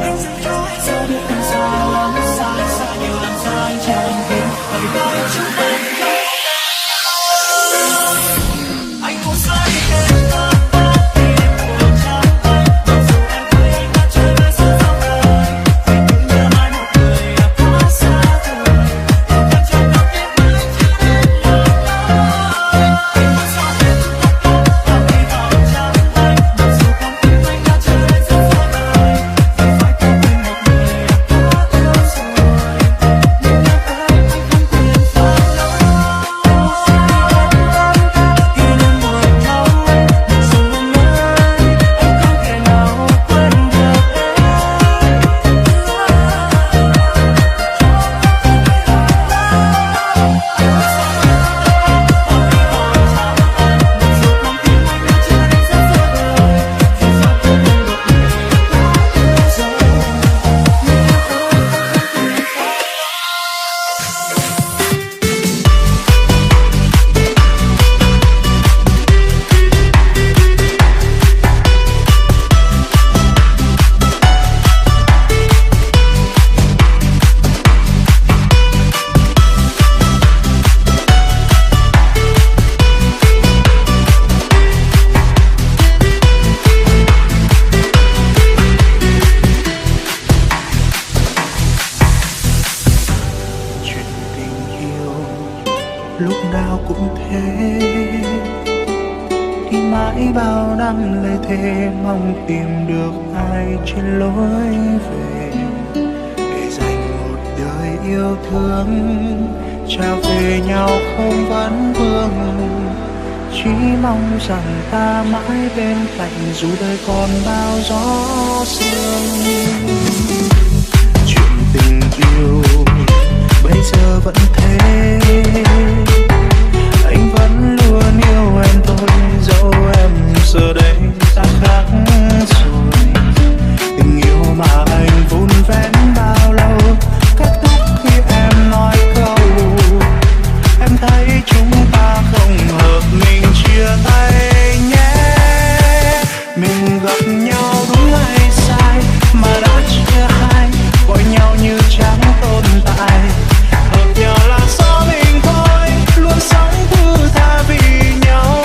anh dành cho anh giờ biết làm sao lắm sai sai nhiều lần sai anh chẳng biết bởi vì bao yêu chúng ta anh không sai em ta thì em buồn chẳng anh mặc dù em thấy anh đã trở về rất lâu đời vì những nhớ mãi một người đã quá xa rồi em đang trong lòng em mãi chưa đến lời anh muốn sao em và hy vọng chẳng anh mặc dù con tim anh đã trở về rất lâu đời vì phải có quên một người đã quá yêu rồi nhưng nhớ tới anh không quyền phản đối kỷ niệm buồn nhau mặc dù anh nhớ anh không thể nào quên được chuyện tình yêu lúc nào cũng thế đi mãi bao năm lê thế mong tìm được ai trên lối về để dành một đời yêu thương trao về nhau không vấn vương chỉ mong rằng ta mãi bên cạnh dù đời còn bao gió sương chuyện tình yêu bây giờ vẫn thế anh vẫn luôn yêu em thôi dẫu em giờ đây đã khác rồi tình yêu mà anh vun vén bao lâu kết thúc khi em nói câu em thấy chúng ta không hợp mình chia tay nhé mình gặp nhau đúng hay sai mà đã chia hai gọi nhau như chẳng tồn tại hợp nhau là do mình thôi luôn sống thứ tha vì nhau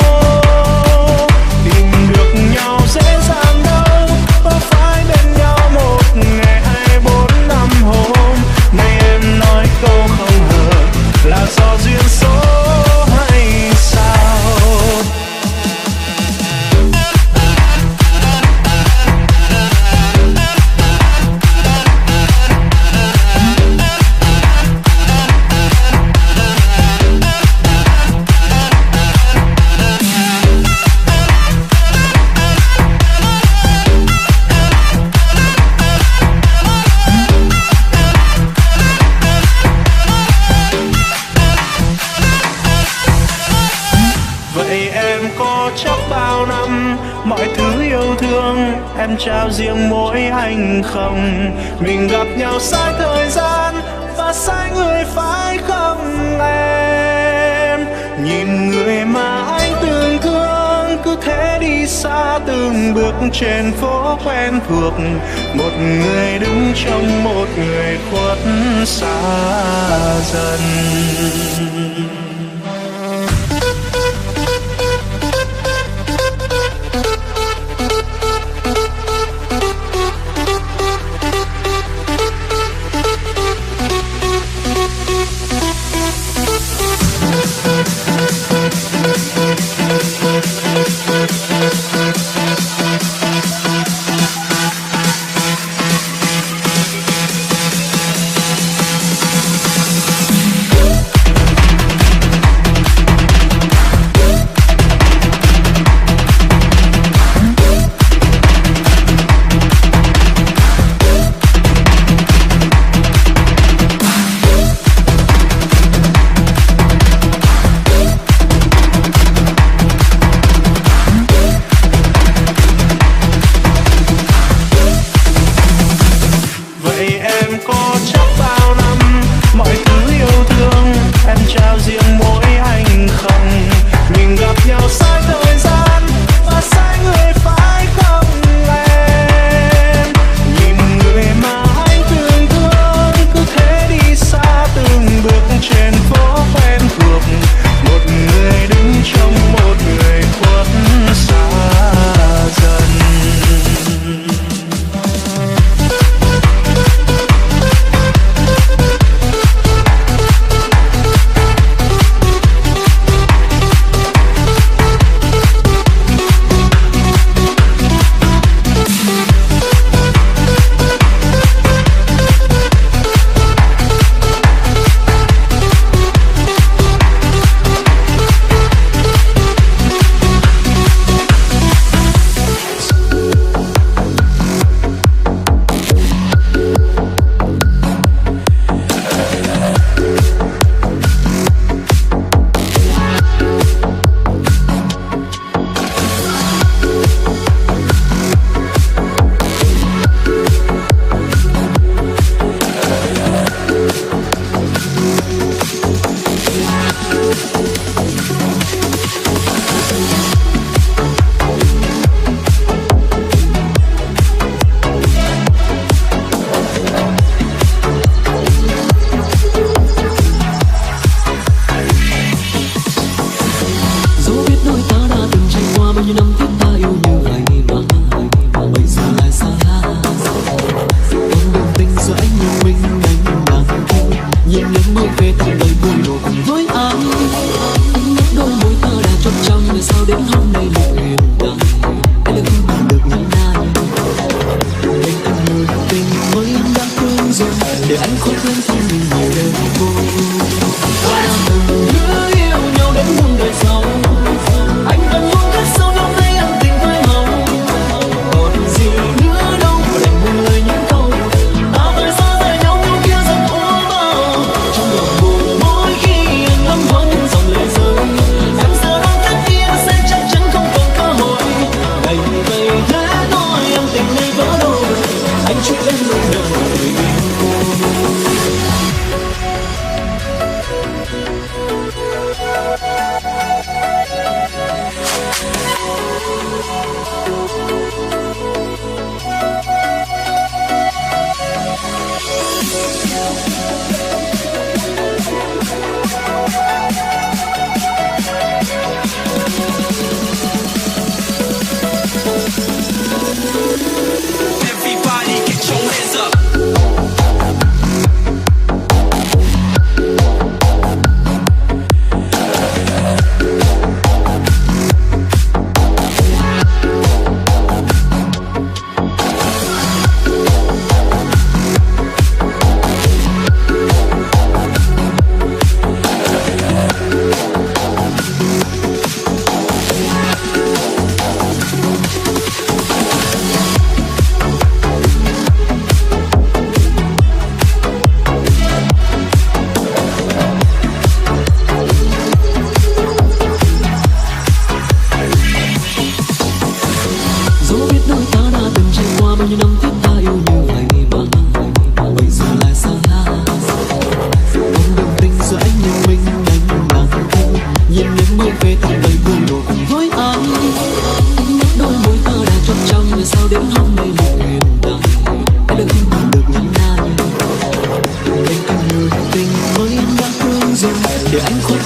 tìm được nhau dễ dàng đâu có phải bên nhau một ngày hay 4-5 hôm nay em nói câu không hợp là do duyên số hay sao vậy em có chắc bao năm mọi thứ yêu thương em trao riêng mỗi anh không mình gặp nhau sai thời gian và sai người phải không em nhìn người mà anh từng thương cứ thế đi xa từng bước trên phố quen thuộc một người đứng trong một người khuất xa dần.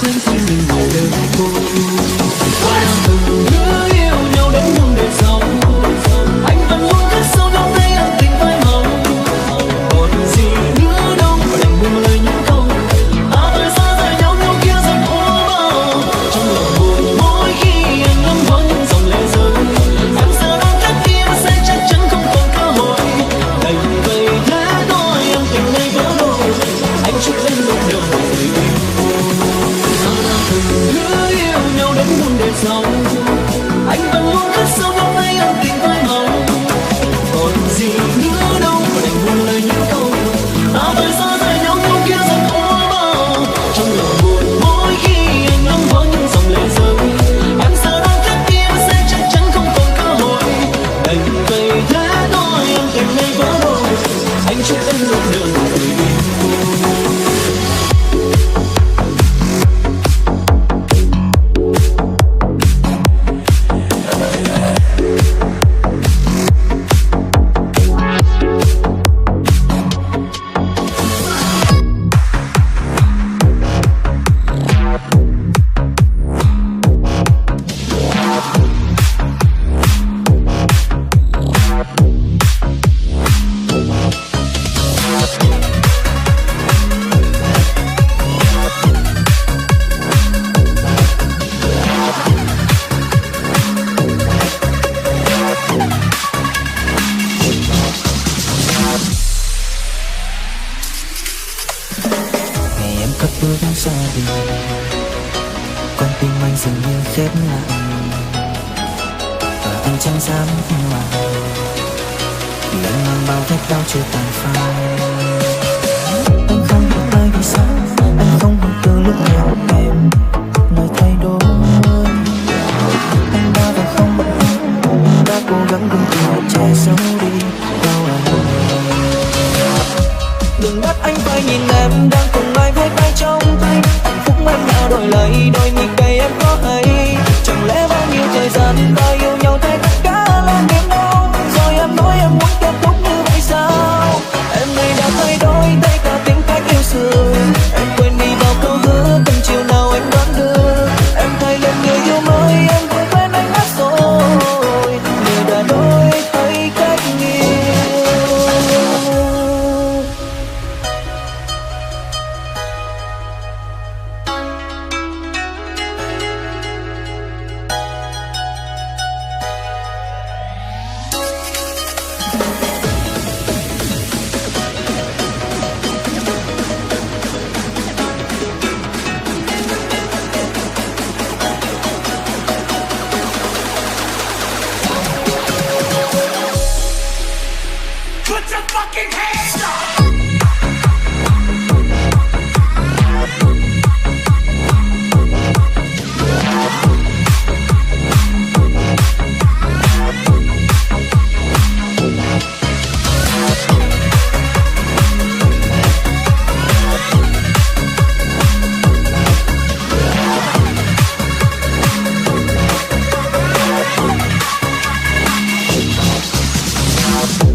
trên tim mình nhiều đơn cô. Từng hứa yêu nhau đến muôn đời sau, anh vẫn luôn khắc sâu trong tay ân tình phai màu. Còn gì nữa đâu mà đành buông lời những câu ta phải xa rời nhau nhau kia dần ố bao. Trong lòng buồn mỗi khi anh ngắm vào những dòng lệ rơi, em giờ đang cách kia sẽ chắc chắn không còn cơ hội. Đành vậy thế thôi em tình này vỡ đôi, anh chúc em lúc đầu người yêu. Từng hứa yêu nhau đến muôn đời sau, anh vẫn luôn khắc sâu trong tay ân tình phai màu. Còn gì nữa đâu mà đành buông lời những câu ta phải xa rời nhau nhau kia dần ố bao. Trong lòng buồn mỗi khi anh ngắm vào những dòng lệ rơi, em giờ đang cách kia sẽ chắc chắn không còn cơ hội. Đành vậy thế thôi em tình này vỡ đôi, anh chúc em lúc đời người yêu. Ngày em cất bước xa đi, con tim anh dường như khép lại, và anh chẳng dám hoài. Vì anh mang bao vết đau chưa tàn phai. Anh không hiểu ai vì sao, anh không hiểu từ lúc nào em nơi thay đổi. Anh đã và không bận tâm, đã cố gắng gương cười che giấu đi đau lòng. Đừng bắt anh phải nhìn em đang cùng ai với tay trong tay. Hạnh phúc em đã đổi lấy đôi mi cay em có hay. Chẳng lẽ bao nhiêu thời gian ta yêu nhau thay tất cả là niềm đau. Rồi em nói em muốn kết thúc như vậy sao? Em này đã thay đổi tất cả tính cách yêu xưa. Em quên đi bao câu hứa từng chiều nào anh đoán được. Em thay lên người yêu mới em vừa quên anh mất rồi. Người đã đổi thay cách yêu. Put your fucking hands up!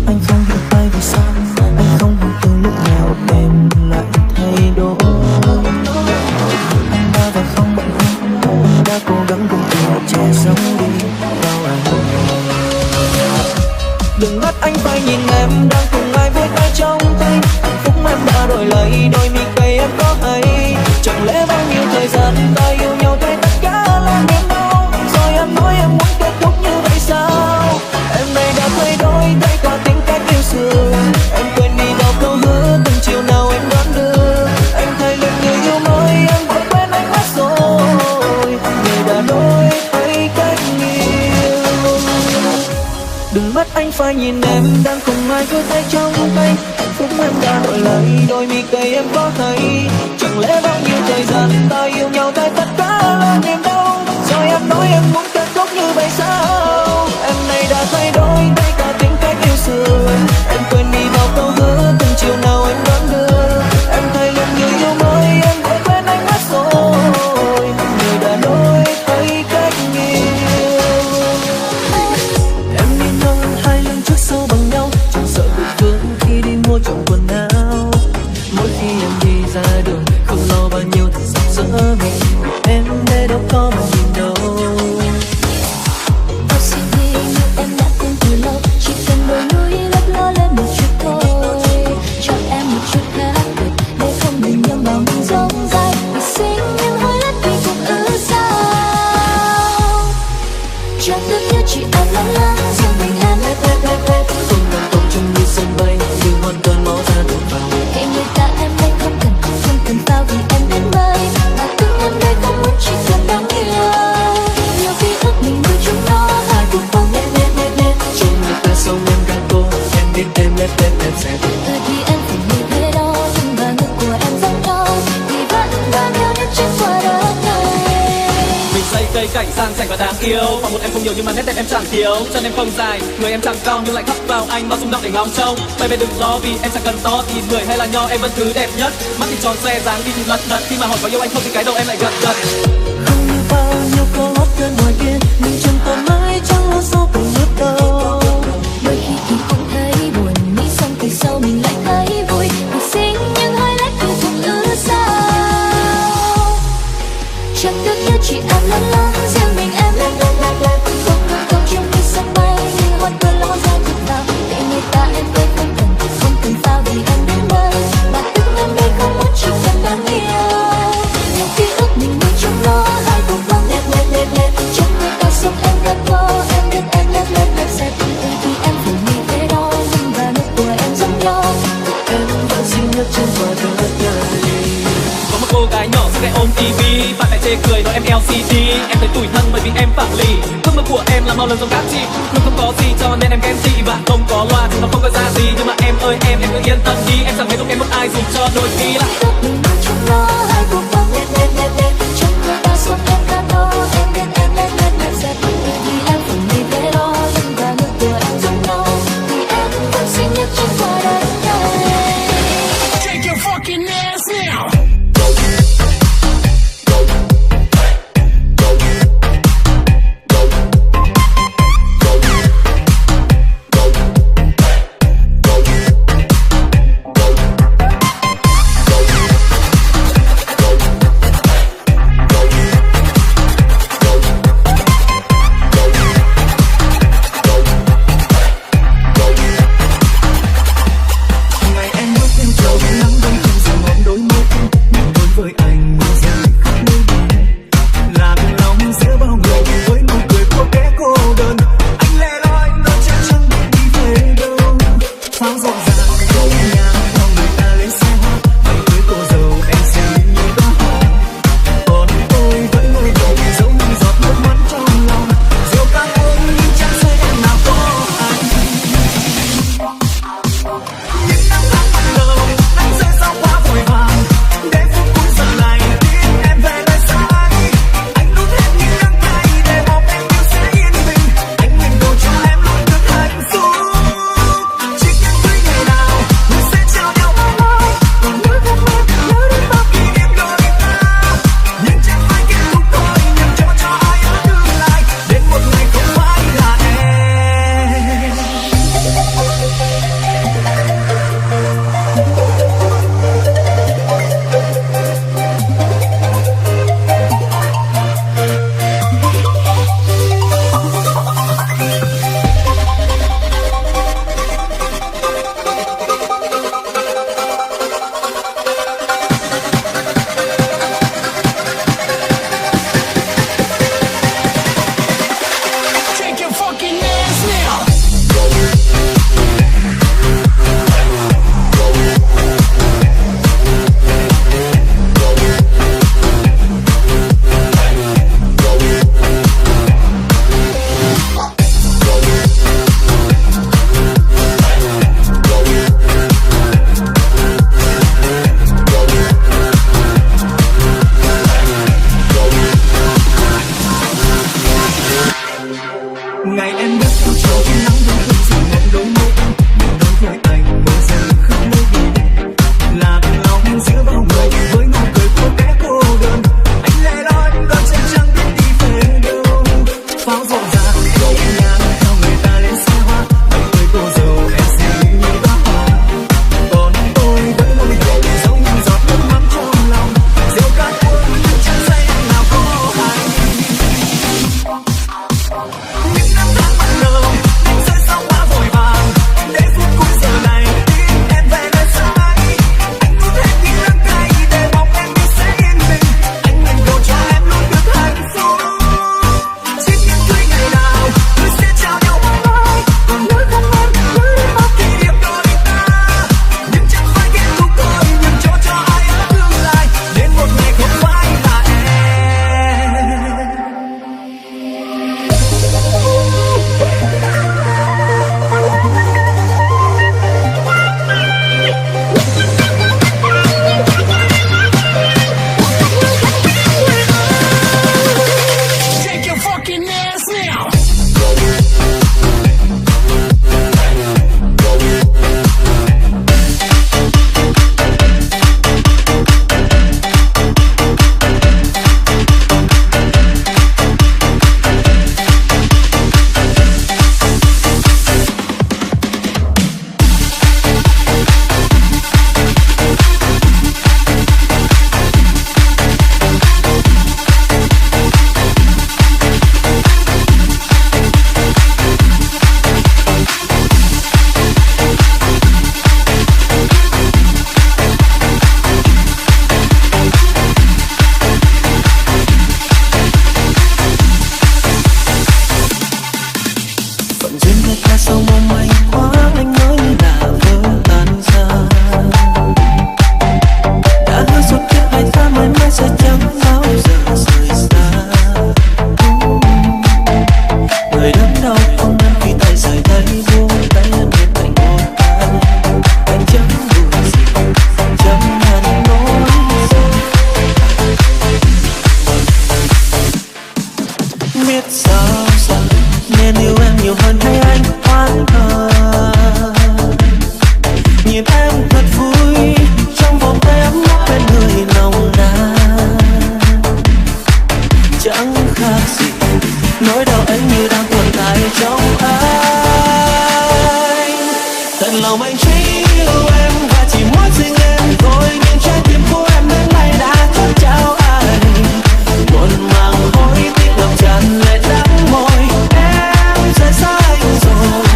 Anh không hiểu ai vì sao, anh không hiểu từ lúc nào em lại thay đổi. Anh đã và không bận tâm, anh đã cố gắng gượng cười che giấu đi đau anh. Đừng bắt anh phải nhìn em đang cùng ai với tay trong tay. Hạnh phúc em đã đổi lấy đôi mi cay em có hay. Chẳng lẽ bao nhiêu thời gian ta yêu nhau thay tất cả là niềm đau. Rồi em nói em muốn kết thúc như vậy sao? Em này đã thay đổi thay cả tính cách yêu xưa. Em quên đi bao câu hứa từng chiều nào em đoán được. Em thay lên người yêu mới em vẫn quên anh mất rồi. Người đã đổi thay cách yêu. Đừng bắt anh phải nhìn em đang cùng ai với tay trong tay. Hạnh phúc em đã đổi lấy đôi mi cay em có thấy. Chẳng lẽ bao nhiêu thời gian ta yêu nhau thay tất cả là niềm đau. Rồi em nói em muốn kết thúc như vậy sao? Em này đã thay đổi thay cả tính cách yêu xưa. Em quên đi bao câu hứa từng chiều nào anh đoán được. Em thay lên người yêu mới em vẫn quên anh mất rồi. Người đã đổi thay cách yêu. Em đi nhau hai lần trước sau bằng nhau, chẳng sợ bị vướng khi đi mua trộm quần áo. Mỗi khi em đi ra đường không lo bao nhiêu thật rực rỡ mình. cảnh sang chảnh và đáng yêu. Và một em không nhiều nhưng mà nét đẹp em chẳng thiếu. Chân em không dài, người em chẳng cao nhưng lại khắc vào anh bao rung động để ngóng trông. Baby đừng lo vì em chẳng cần to thì người hay là nho em vẫn thứ đẹp nhất. Mắt thì tròn xe dáng đi thì lật đật, khi mà hỏi có yêu anh không thì cái đầu em lại gật gật. Không như bao nhiêu câu hót bên ngoài kia, nhưng chân tôi mãi chẳng lo sâu cùng bước đâu. Đôi khi thì cũng thấy buồn, nghĩ xong từ sau mình lại thấy vui. Cuộc sinh nhưng hơi lách yêu cũng ư sao. Chẳng được như chị em lớn lớn, riêng mình em lên lên lên lên. Không ngừng câu trong khi sân bay, như hoa cơn lo ra thực nào. Để người ta em tôi không cần sao vì em đến nơi. Mà tức em đây không muốn chỉ cần đáng yêu. Những ký ức mình nuôi trong nó, hai cùng vang lên lên lên lên. Trong người ta sống em gật gù, em biết em lên lên lên sẽ từ từ thì em phải nghĩ thế đó. Nhưng và nước của em giống nhau, Em vẫn duy nhất trên quả đất này. Có một cô gái nhỏ xinh đẹp ôm TV, bạn bè chê cười nói em LCD. Em thấy tủi thân bởi vì em phẳng lì. Ước mơ của em là mau lần giống các chị, nhưng không có gì cho nên em ghen tị. Và không có loa thì nó không có ra gì. Nhưng mà em ơi em cứ yên tâm đi, em chẳng thấy thuộc em một ai dù cho đôi khi là ước mình nuôi trong nó, hai cùng vang lên lên lên lên. Trong người ta sống em gật gù, em biết em lên lên lên sẽ từ từ thì em phải nghĩ thế đó. Nhưng và nước của em giống nhau, thì em vẫn xinh nhất trên quả đất này. Take your fucking ass now. thật vui trong vòng tay ấm áp bên người nồng nàn. Chẳng khác gì nỗi đau anh như đang tồn tại trong anh. Tận lòng anh chỉ yêu em và chỉ muốn riêng em thôi, nhưng trái tim của em đến nay đã chốt trao anh. Muộn màng hối tiếc ngập tràn lệ đắng môi, em rời xa anh rồi.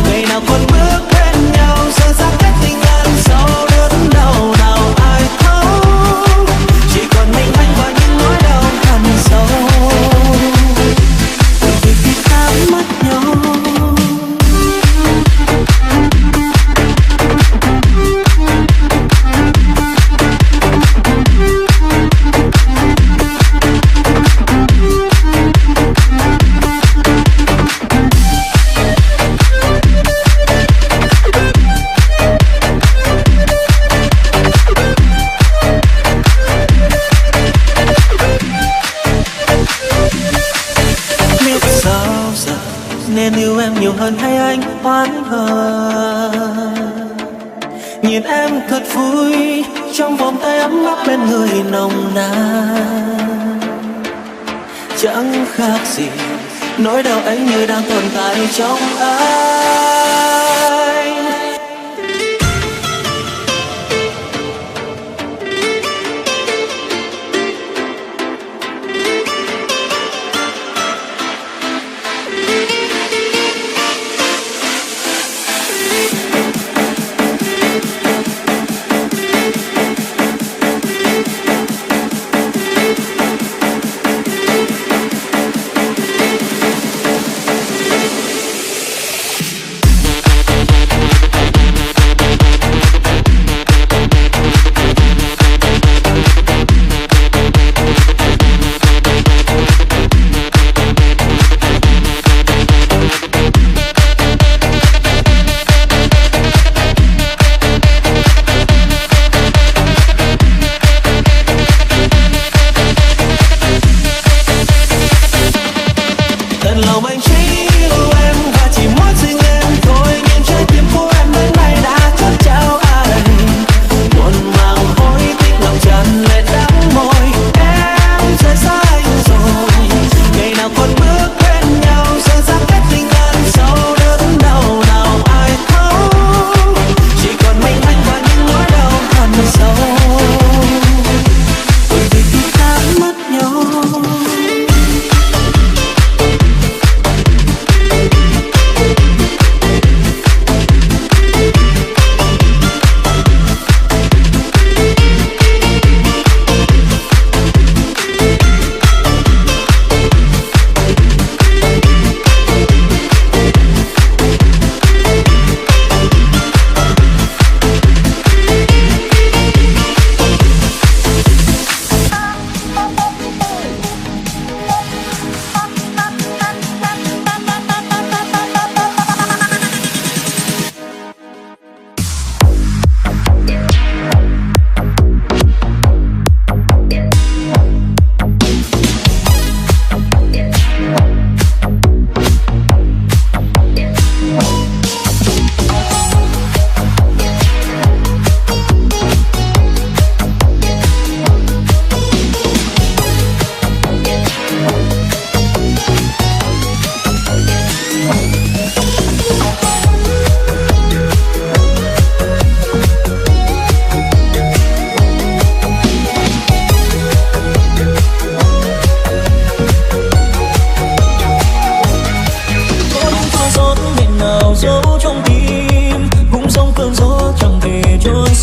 Ngày nào còn bước bên nhau giờ xa cách tình ngàn sâu, đớn đau nào ai thấu, chỉ còn mình anh và những nỗi đau thẳm sâu. Vì khi ta mất nhau nên yêu em nhiều hơn hay anh oán hờn. Nhìn em thật vui trong vòng tay ấm áp bên người nồng nàn. Chẳng khác gì nỗi đau anh như đang tồn tại trong anh.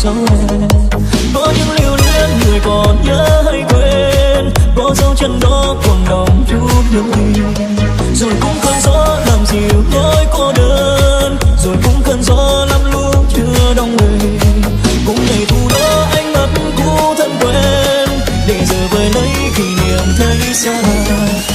sâu đen. Có những lưu luyến người còn nhớ hay quên, có dấu chân đó còn đọng chút nhớ tình. Rồi cũng cơn gió làm dịu nỗi cô đơn, rồi cũng cơn gió lắm lúc chưa đong người. Cũng ngày thu đó anh mất cũ thân quen, để giờ về lấy kỷ niệm thấy xa.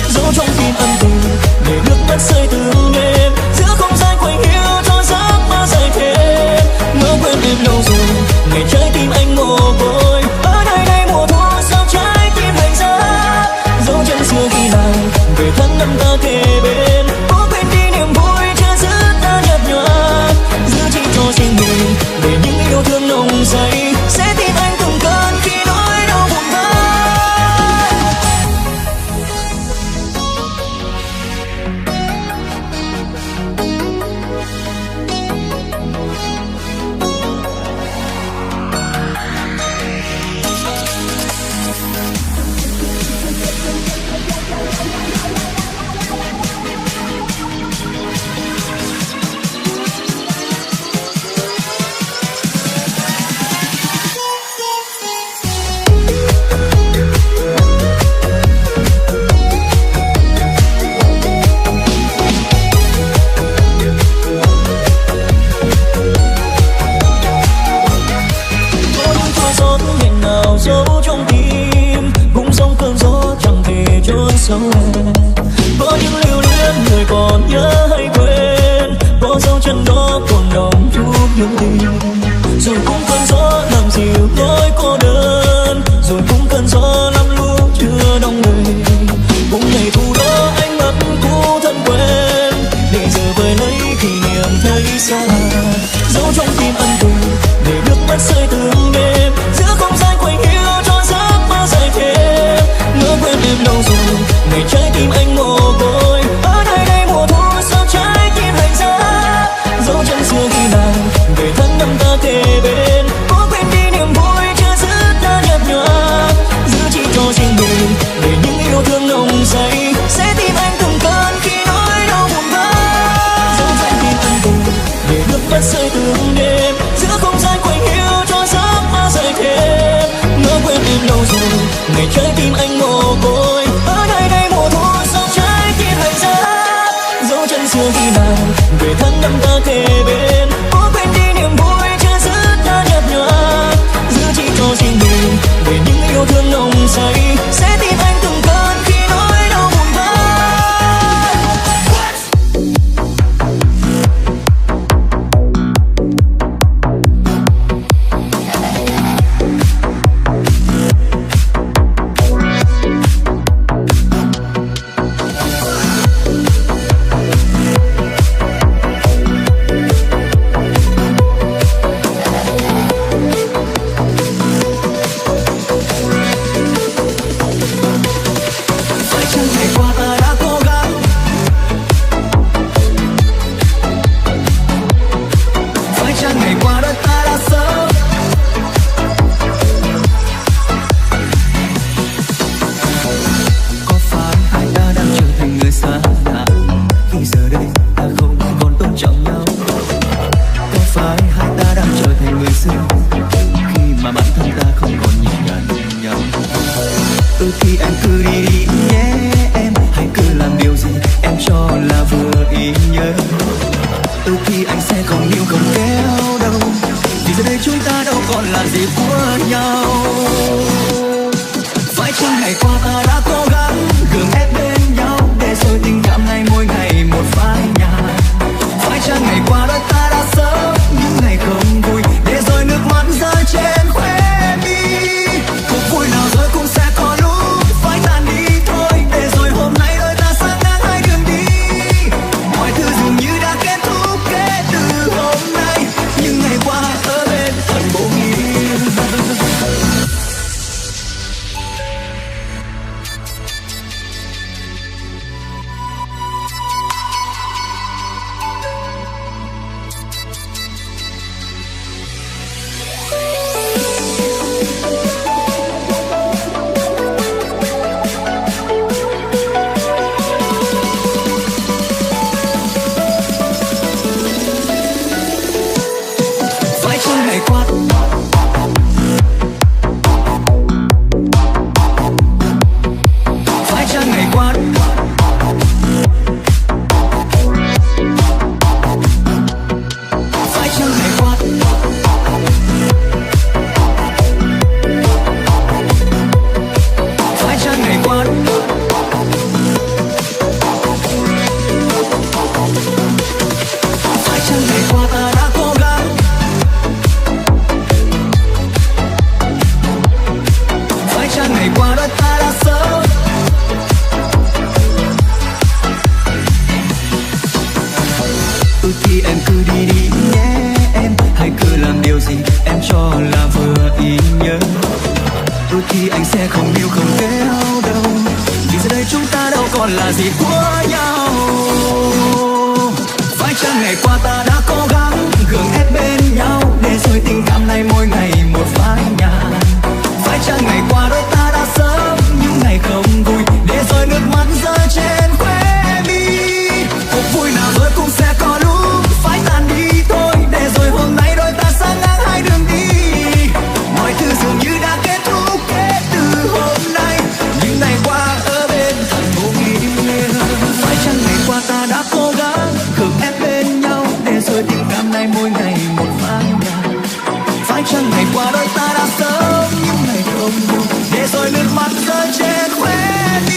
Dẫu trong tim ân tình để nước mắt rơi từng đêm, giữa không gian quạnh hiu cho giấc mơ dài thêm. Ngỡ quên em lâu rồi, ngày trái tim anh mồ côi. Ở nơi đây mùa thu sao trái tim lạnh giá, dấu chân xưa ghi lại về tháng năm ta kề bên. dấu em. Có những lưu luyến người còn nhớ hay quên, có dấu chân đó còn đọng chút hương tình. Rồi cũng cơn gió làm dịu nỗi cô đơn, rồi cũng cơn gió lắm lúc chưa đông người. Cũng ngày thu đó anh mất cũ thân quen, để giờ về lấy kỷ niệm thấy xa. Dấu trong tim ân tình để nước mắt rơi từng đêm, giữa không gian quanh hiu cho giấc mơ dài thêm. Ngỡ quên em đâu rồi, ngày trái tim anh mồ côi. Ở nơi đây mùa thu sao trái tim lạnh giá. Dấu chân xưa khi nào về tháng năm ta kề bên, có quên đi niềm vui chưa dứt đã nhạt nhòa. Giữ chỉ cho riêng mình để những yêu thương nồng say, sẽ tìm anh từng cơn khi nỗi đau buồn vã. Dấu chân tim ân tình để nước mắt rơi từng đêm, giữa không gian quanh hiu cho giấc mơ dài thêm. Ngỡ quên em đâu rồi, ngày trái tim anh mồ côi. Ở nơi đây mùa thu sao trái tim lạnh giá. Dấu chân xưa khi nào về tháng năm ta kề bên, có quên đi niềm vui chưa dứt đã nhạt nhòa. Giữ chỉ cho riêng mình để những yêu thương nồng say, sẽ tìm anh từng cơn khi nỗi đau buồn vã. Phải chăng ngày qua ta đã cố gắng, phải chăng ngày qua đôi ta đã sớm. Có phải hai ta đang trở thành người xa lạ, khi giờ đây ta không còn tôn trọng nhau? Có phải hai ta đang trở thành người xưa, khi mà bản thân ta không còn nhìn nhận nhau? Thì em cứ đi nhé em, hãy cứ làm điều gì em cho là vừa ý nhớ. Thì anh sẽ không níu không kéo đâu, vì giờ đây chúng ta đâu còn là gì của nhau. Phải chăng ngày qua ta đã cố gắng gượng ép bên nhau, để rồi tình cảm này mỗi ngày một phai nhạt. Phải chăng ngày qua đôi ta đã sớm những ngày không vui, để rồi nước mắt rơi trên khóe mi. Cuộc vui nào rồi cũng sẽ có lúc phải tan đi thôi, để rồi hôm nay đôi ta sang ngang hai đường đi. Mọi thứ dường như đã kết thúc kể từ hôm nay, nhưng ngày qua ở bên thật bỗng nhiên. Phải chăng ngày qua, phải chăng ngày qua, phải chăng ngày qua, phải chăng ngày qua, phải chăng ngày qua ta đã cố gắng, phải chăng ngày qua đôi ta đã sớm. Thì em cứ đi nhé em, hãy cứ làm điều gì em cho là vừa ý nhớ. Thì anh sẽ không níu không kéo đâu, vì giờ đây chúng ta đâu còn là gì của nhau. Phải chăng ngày qua ta đã cố gắng gượng ép bên nhau, để rồi tình cảm này mỗi ngày một phai nhạt. Phải chăng ngày qua đôi ta đã sớm những ngày không vui, để rồi nước mắt rơi trên khóe mi. Cuộc vui nào rồi cũng sẽ có lúc phải tan đi thôi, để rồi hôm nay đôi ta sang ngang hai đường đi. Mọi thứ dường như đã kết thúc kể từ hôm nay, những ngày qua ở bên thật vô nghĩa. Phải chăng ngày qua ta đã cố gắng gượng ép bên nhau, để rồi tình cảm này mỗi ngày một phai nhạt. Phải chăng ngày qua đôi ta đã sớm những ngày không vui, để rồi nước mắt rơi trên khóe mi.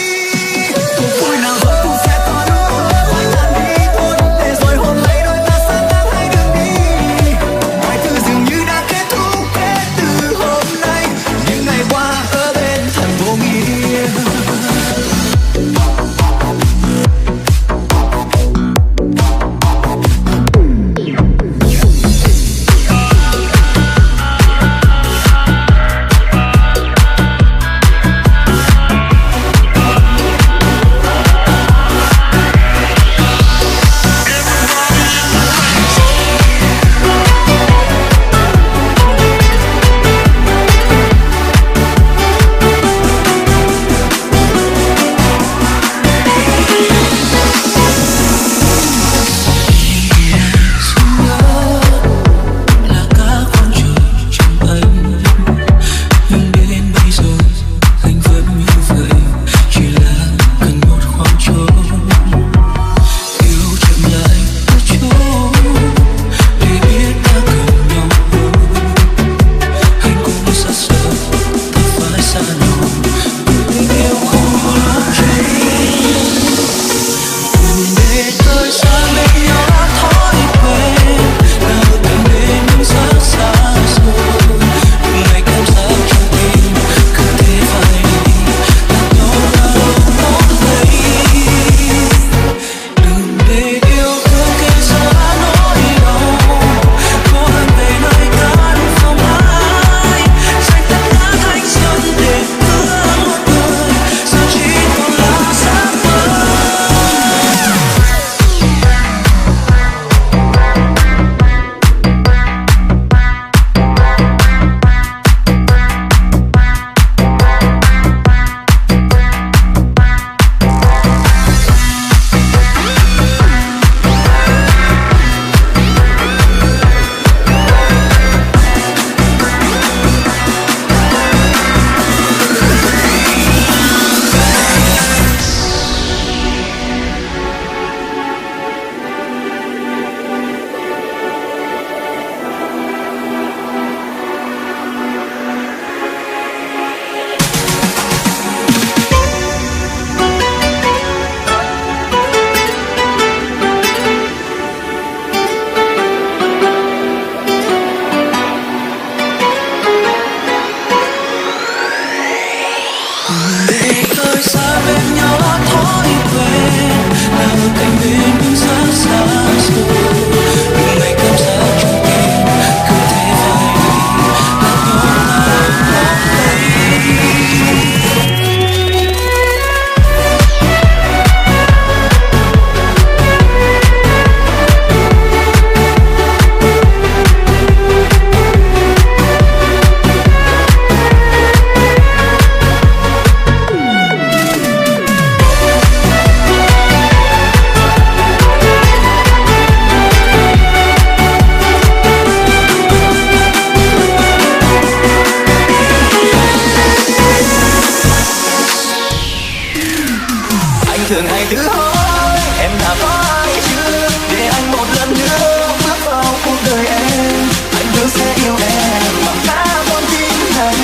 tự hỏi em đã có ai chưa, để anh một lần nữa bước vào cuộc đời em. Anh hứa sẽ yêu em bằng cả con tim này,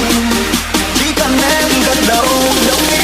chỉ cần em gật đầu đồng ý.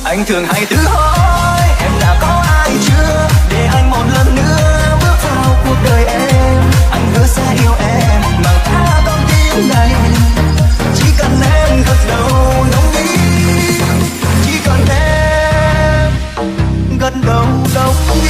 Anh thường hay tự hỏi em đã có ai chưa, để anh một lần nữa bước vào cuộc đời em. Anh hứa sẽ yêu em bằng cả con tim này, chỉ cần em gật đầu đồng ý, chỉ cần em gật đầu đồng ý.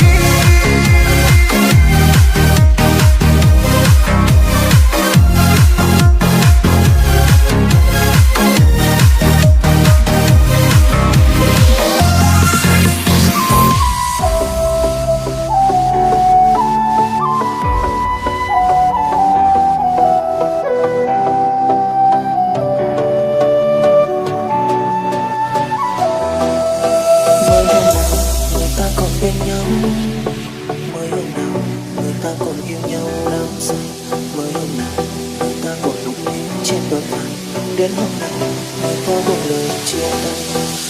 Đến hôm nay người ta buông lời chia tay.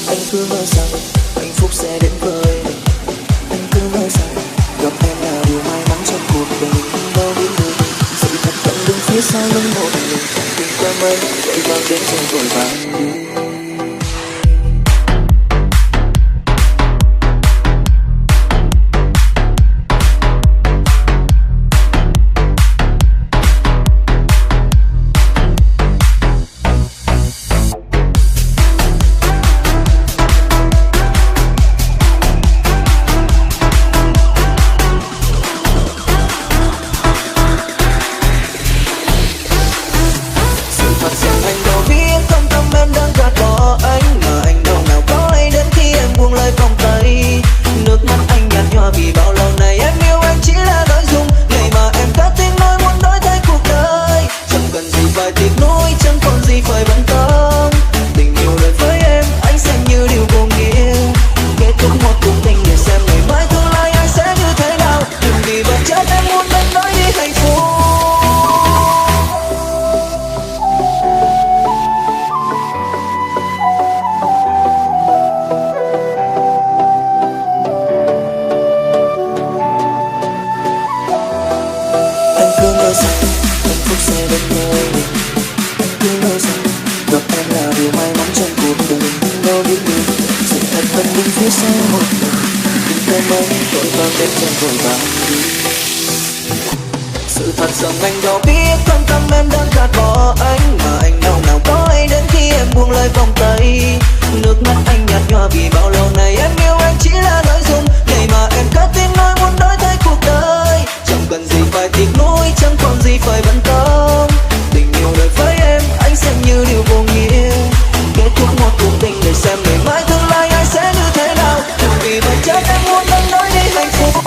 Anh cứ mơ rằng hạnh phúc sẽ đến với mình. Anh cứ mơ rằng gặp em là điều may mắn trong cuộc đời. Đâu biết được sự thật vẫn đứng phía sau lưng một mình. Tình qua mây chạy vang đến rồi vội vàng đi. Thật sự anh đâu biết trong tâm em đang điều may mắn trong cuộc đời. Đâu biết được sự thật vẫn đứng phía sau một đời. Đừng thêm mấy vội vàng đêm chân vội vàng đi. Sự thật rằng anh đâu biết thâm tâm em đang gạt bỏ anh, mà anh đau nào có hay đến khi em buông lời vòng tay. Nước mắt anh nhạt nhòa vì bao lâu nay em yêu anh chỉ là nói dung, ngày mà em cất tiếng nói muốn đổi thay cuộc đời. Chẳng cần gì phải tiếc nuối, chẳng còn gì phải bận tâm. Tình yêu đời với em anh xem như điều vô nghĩa. Kết thúc một cuộc tình để xem ngày mai tương lai ai sẽ như thế nào. Đừng vì vật chất em muốn anh nói đi hạnh phúc.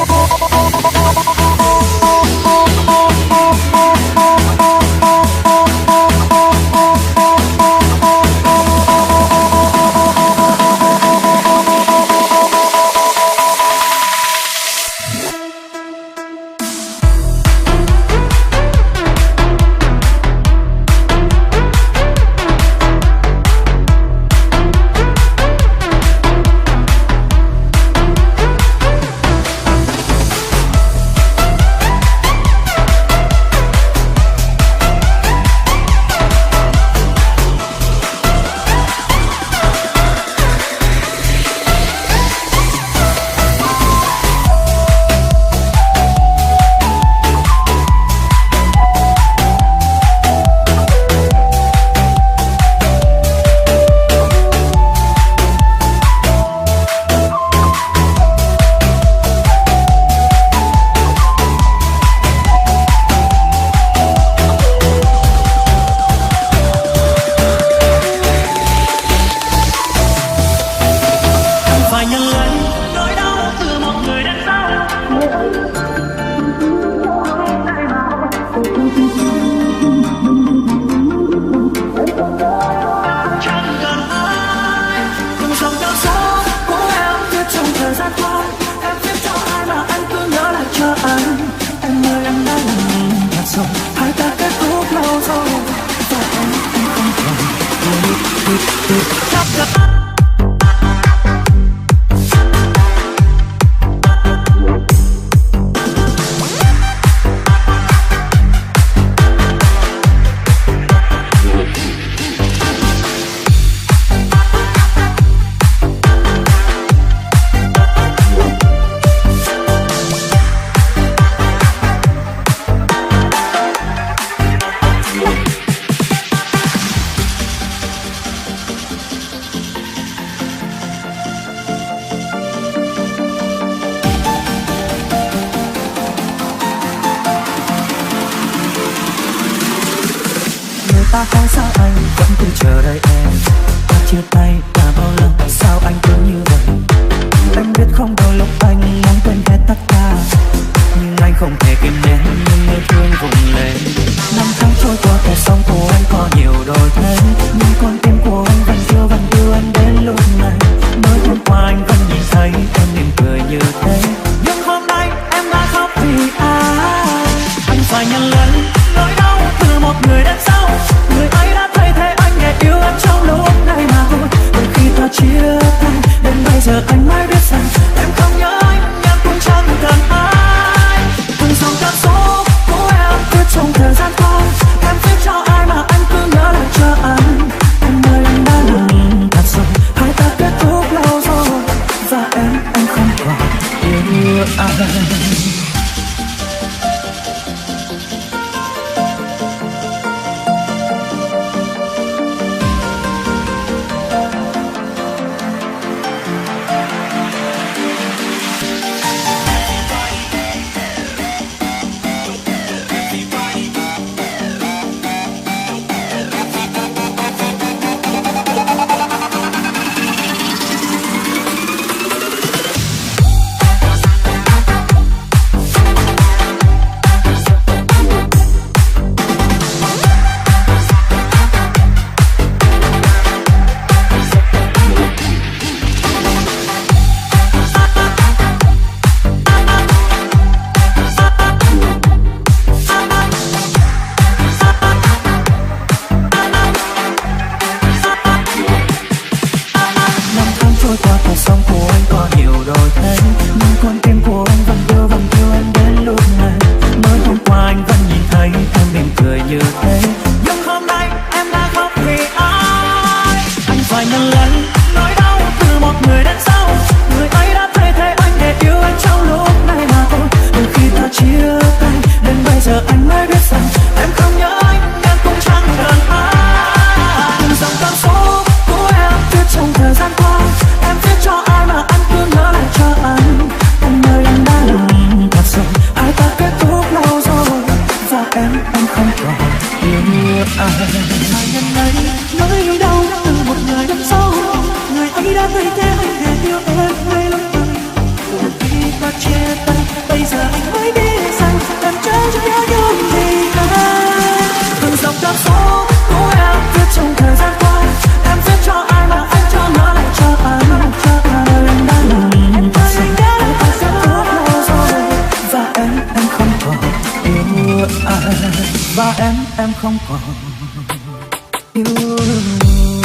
Ta có sao anh vẫn cứ chờ đợi em. Ta chia tay đã bao lần, tại sao anh cứ như vậy? Anh biết không đôi lúc anh muốn quên hết tất cả, nhưng anh không thể kìm nén những yêu thương vùng lên. Năm tháng trôi qua cuộc sống của anh có nhiều đổi thay, nhưng con tim của anh vẫn chưa anh đến lúc này. Mới hôm qua anh vẫn nhìn thấy em mỉm cười như thế, nhưng hôm nay em đã khóc vì ai? Anh phải nhận lấy nỗi đau từ một người đến sau. Người ấy đã thay thế anh để yêu em trong lúc phải nhận lấy nỗi đau từ một người đến sau. Người ấy đã thay thế anh để yêu anh trong lúc này mà thôi. Từ khi ta chia tay đến bây giờ anh mới biết rằng em không nhớ anh, em cũng chẳng cần ai. Từng dòng cảm xúc của em viết trong thời gian qua, em viết cho ai mà anh cứ nhớ lại cho anh. Anh ơi anh đã làm thật rồi, ai ta kết thúc lâu rồi và em không còn yêu ai. Ai nhận lấy nỗi yêu đau từ một người đằng sau, người ấy đã thay thế anh để yêu em ngay lúc này. Từ khi ta chia tay bây giờ anh mới biết rằng em chưa nhớ nhung gì cả. Từng dòng cảm xúc của em viết trong thời gian qua, em viết cho ai mà anh cho nhớ lại cho anh. Em đã làm thật rồi, em đã kết thúc lâu rồi và em không còn yêu ai. Và em không còn yêu ai.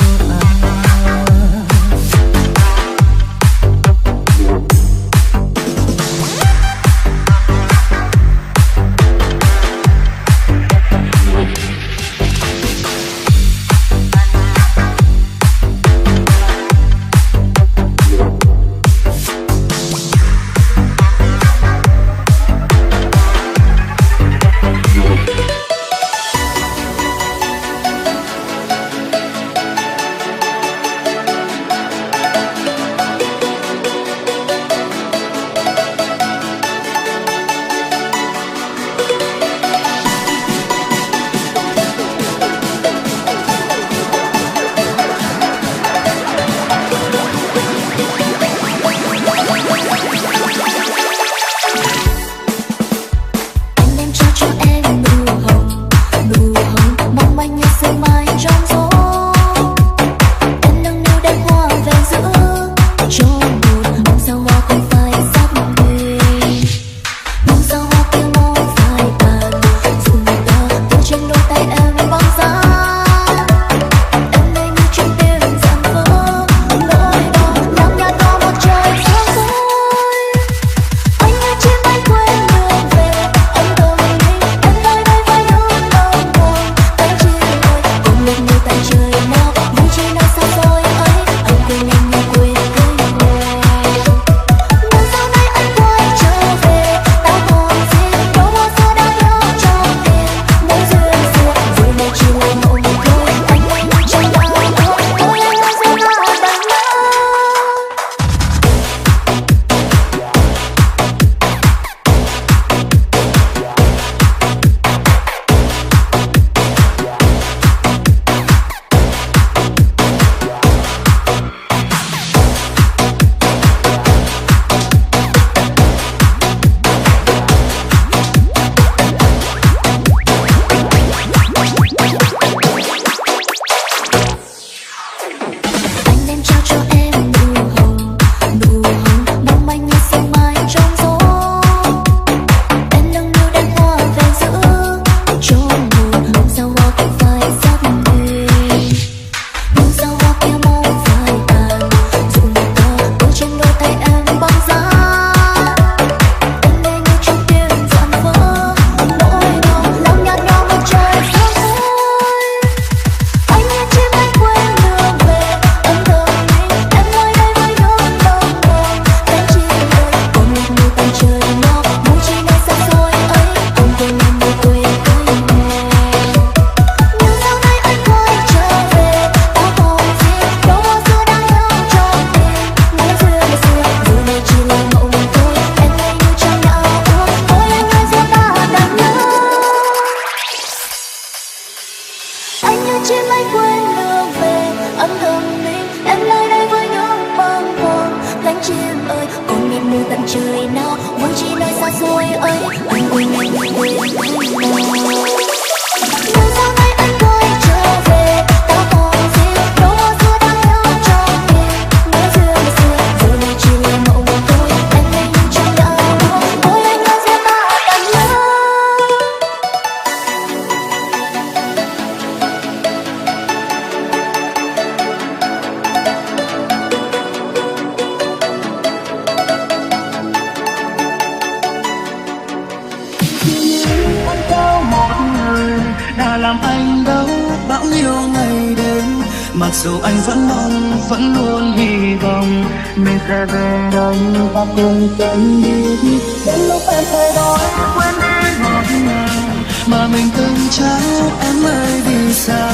Mặc dù anh vẫn mong, vẫn luôn hy vọng mình sẽ về đây và cùng cánh đi. Đến lúc em thay đổi, quên đi ngọt ngào mà mình từng trao. Em ơi vì sao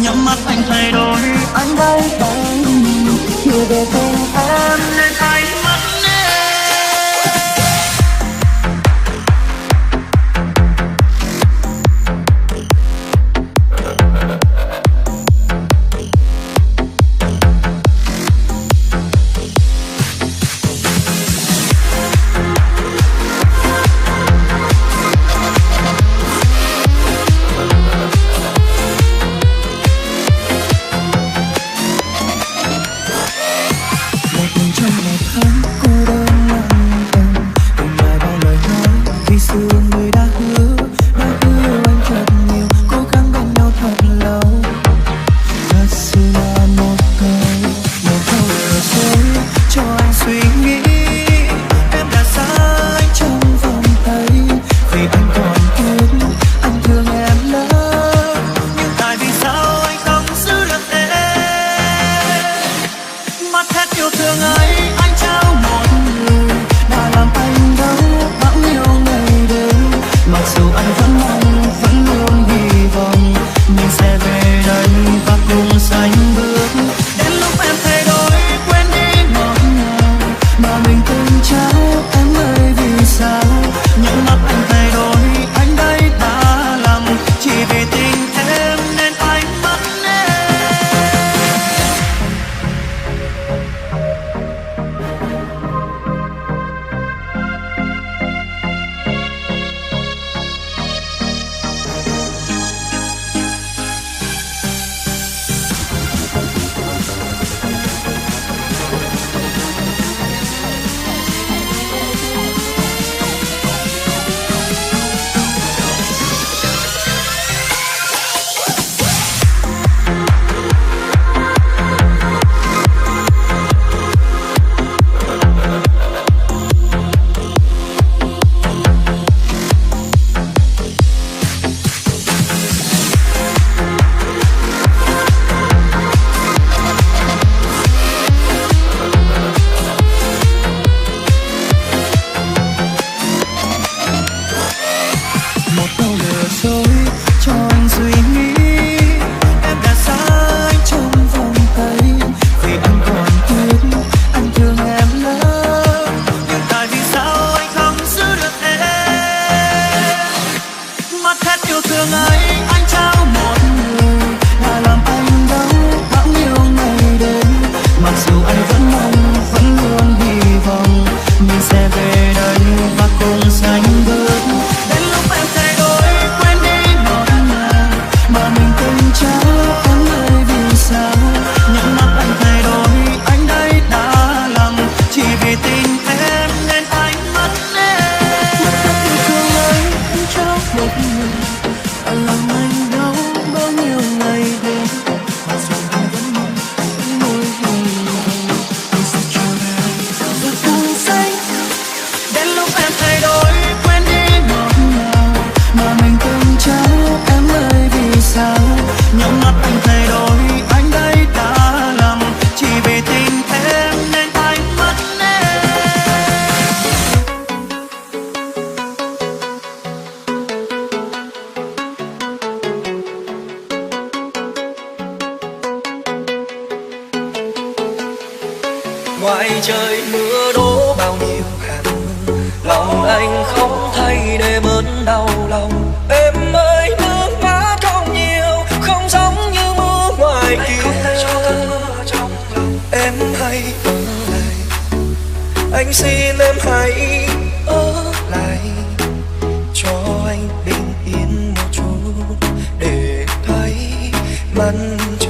nhắm mắt anh thay đổi, anh bay bay chưa về cùng em nên anh mất em. ngoài trời mưa đổ bao nhiêu hạt mưa, lòng anh không thay để bớt đau lòng. Em ơi nước mắt không nhiều, không giống như mưa ngoài kia. Em hãy ở lại, anh xin em hãy ở lại, cho anh bình yên một chút để thấy mặt trời.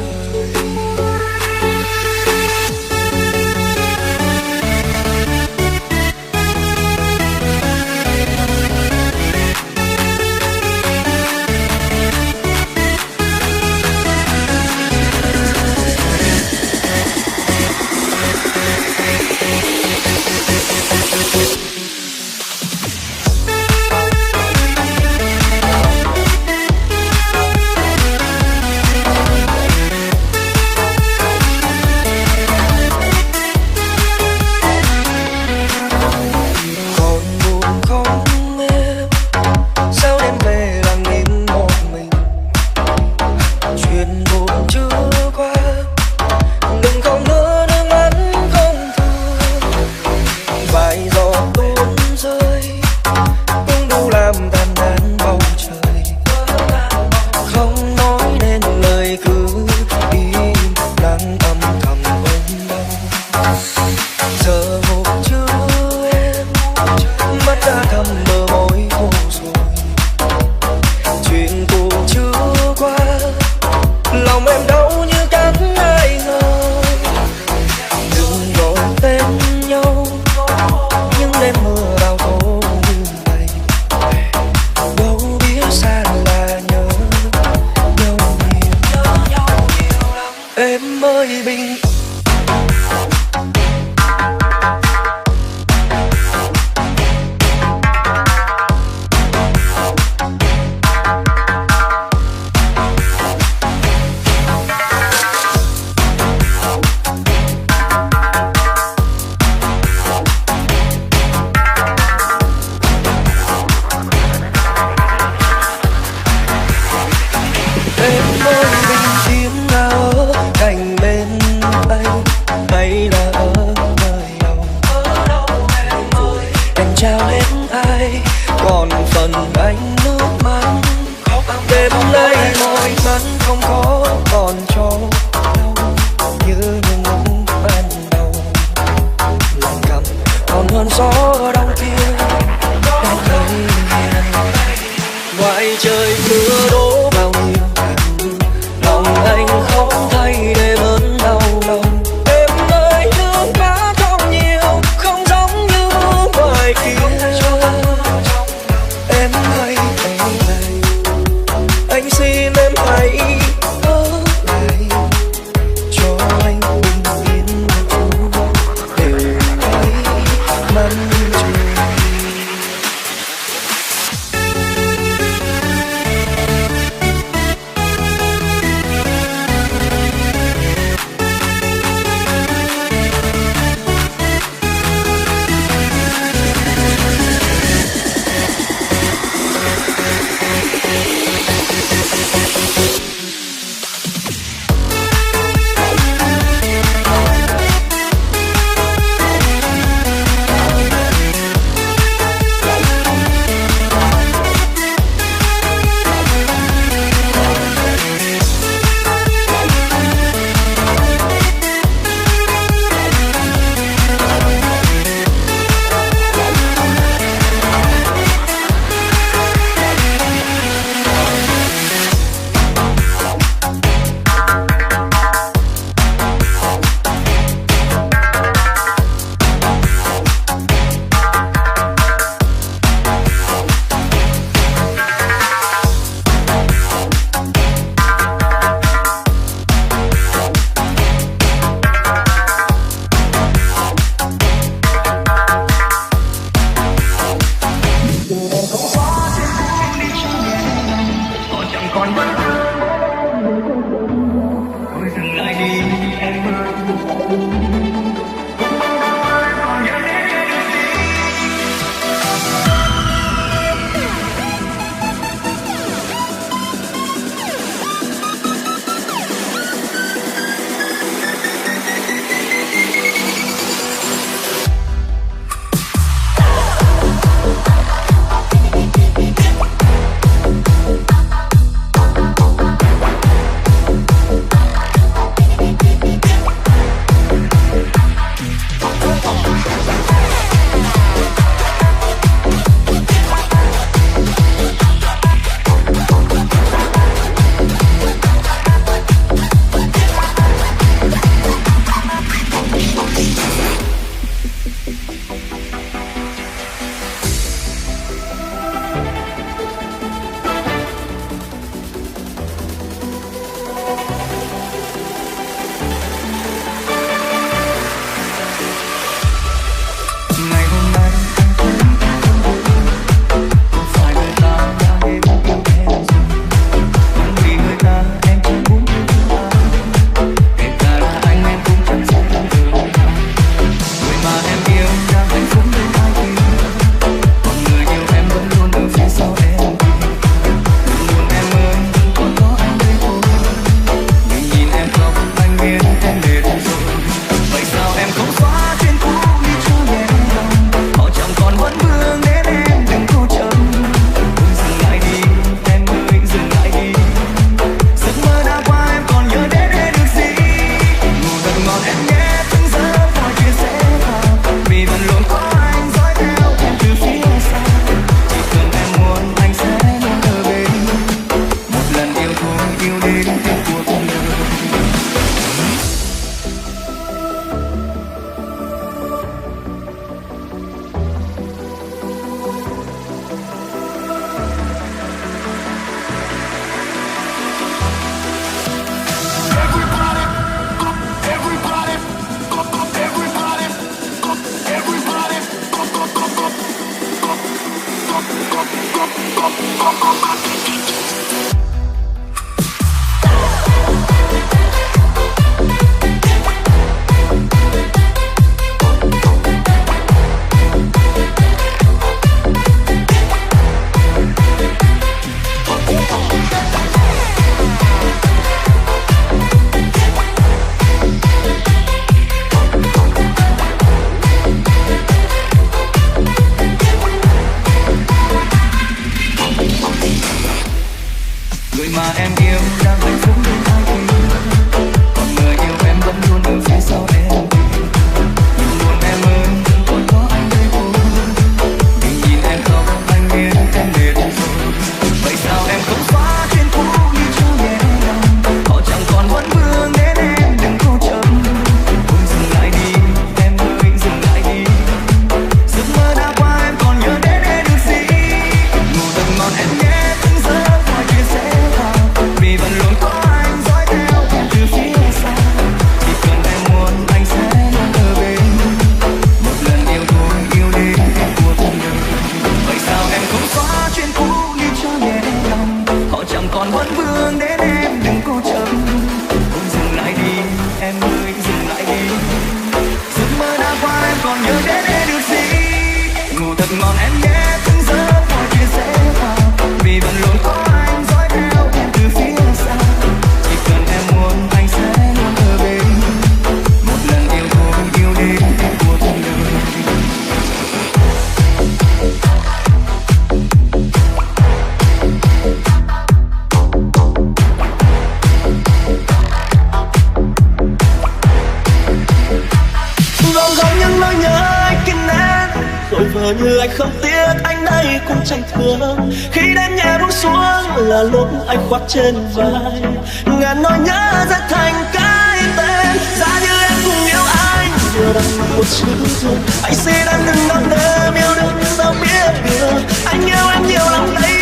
nỗi nhớ anh kín nén, vội vờ như anh không tiếc, anh đây cũng chẳng thương. Khi đêm nhẹ buông xuống là lúc anh khoác trên vai, ngàn nỗi nhớ sẽ thành cái tên. Giá như em cũng yêu anh, vừa đằng một chữ thương. Anh xin em đừng đón đêm yêu đương sao biết được. Anh yêu em nhiều lắm đấy,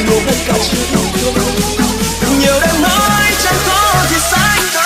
nhiều hơn cả chữ thương. Nhiều đêm nói chẳng có gì sánh đôi.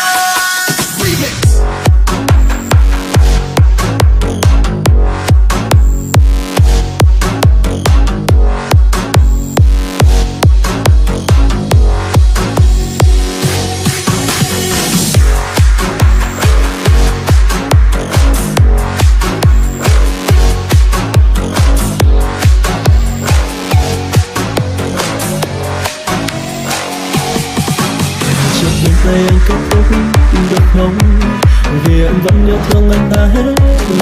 Tay anh kết thúc được không? Vì em vẫn yêu thương anh ta hết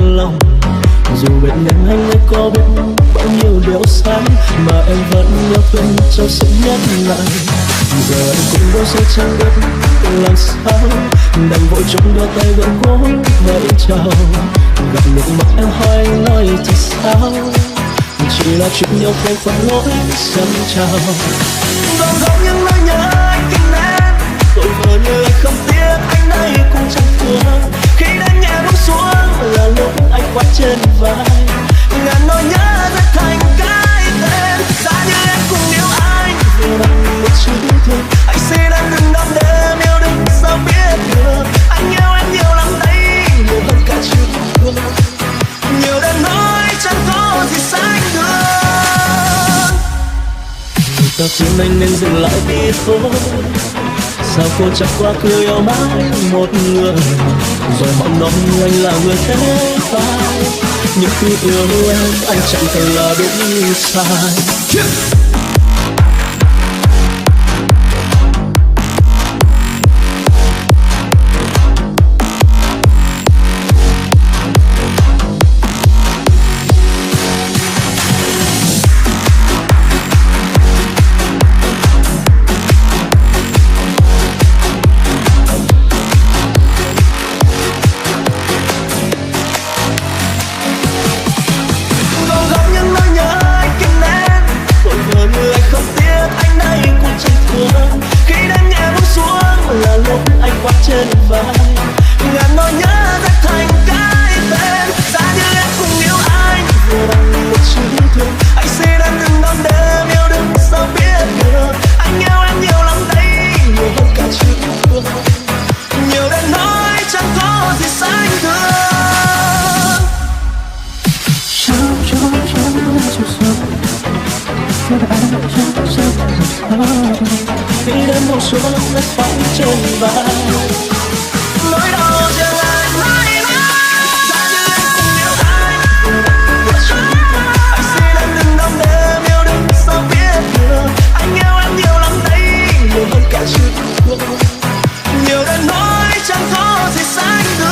lòng. Dù bên em anh ấy có biết bao nhiêu điều sai, mà em vẫn yêu thương trong sự nhắc lại. Giờ anh cũng đâu sẽ chẳng biết làm sao, đành vội trốn đưa tay gần cố vẫy chào. Gặp nước mắt em hỏi anh nói thì sao, chỉ là chuyện yêu không phải lỗi sân chào. Còn không những nỗi nhớ anh kín nén, vội vờ như anh không tiếc, anh đây cũng chẳng thương. Khi đêm nhẹ buông xuống là lúc anh khoác trên vai, ngàn nỗi nhớ sẽ thành cái tên. Giá như em cũng yêu anh, vừa đằng một chữ thương. Anh xin em đừng đón đêm yêu đương sao biết được. Anh yêu em nhiều lắm đấy, nhiều hơn cả chữ thương. Nhiều đêm nói chẳng có gì sánh được. Người ta khuyên anh nên dừng lại đi thôi, sao cô chắc quá cứ yêu mãi một người, rồi họ nói anh là người thế phai. Nhưng khi yêu em anh chẳng thể là đúng sai. Trên vai ngàn nỗi nhớ sẽ thành cái tên. Giá như em cũng yêu anh, vừa đằng một chữ thương. Anh xin em đừng đón đêm yêu đương sao biết được. Anh yêu em nhiều lắm đấy, nhiều hơn cả chữ thương. Nhiều đêm nói chẳng có gì sánh được. Khi đêm buông xuống lại khoác trên vai, nỗi đau chẳng ai mãi mãi. Giá như em cũng yêu anh, anh xin em đừng đón đêm yêu đương sao biết được. Anh yêu em nhiều lắm đấy, nhiều hơn cả chữ thương. Nhiều đêm nói chẳng có gì sánh được.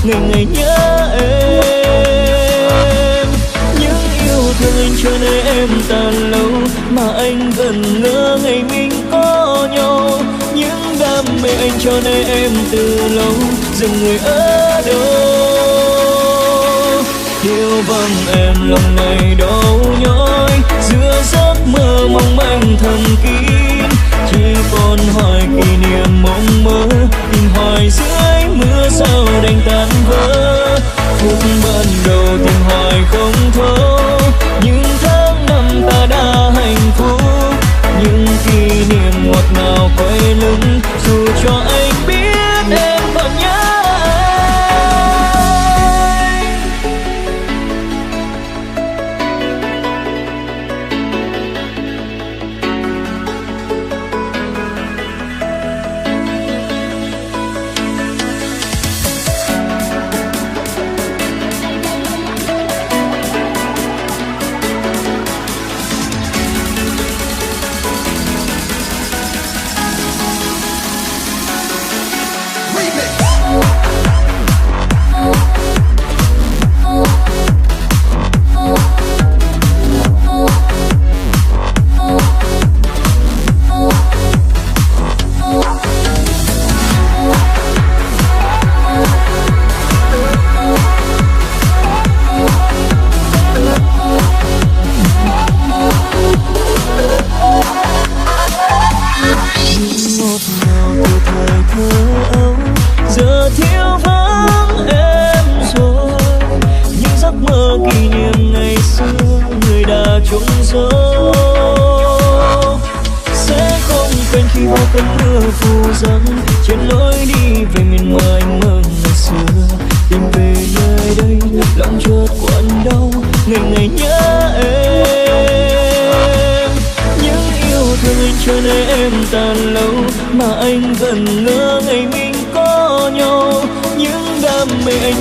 ngày ngày nhớ em. Những yêu thương anh cho nên em tàn lâu, mà anh vẫn ngỡ ngày mình có nhau. Những đam mê anh cho nên em từ lâu, giờ người ở đâu? Yêu vắng em lòng này đau nhói, giữa giấc mơ mong manh thầm kín. Chỉ còn hỏi kỷ niệm mong mơ, tình hoài dưới mưa sao đành tan vỡ. Phút ban đầu tình hoài không thấu, những tháng năm ta đã hạnh phúc. Những kỷ niệm ngọt ngào quay lưng, dù cho anh biết em còn nhớ.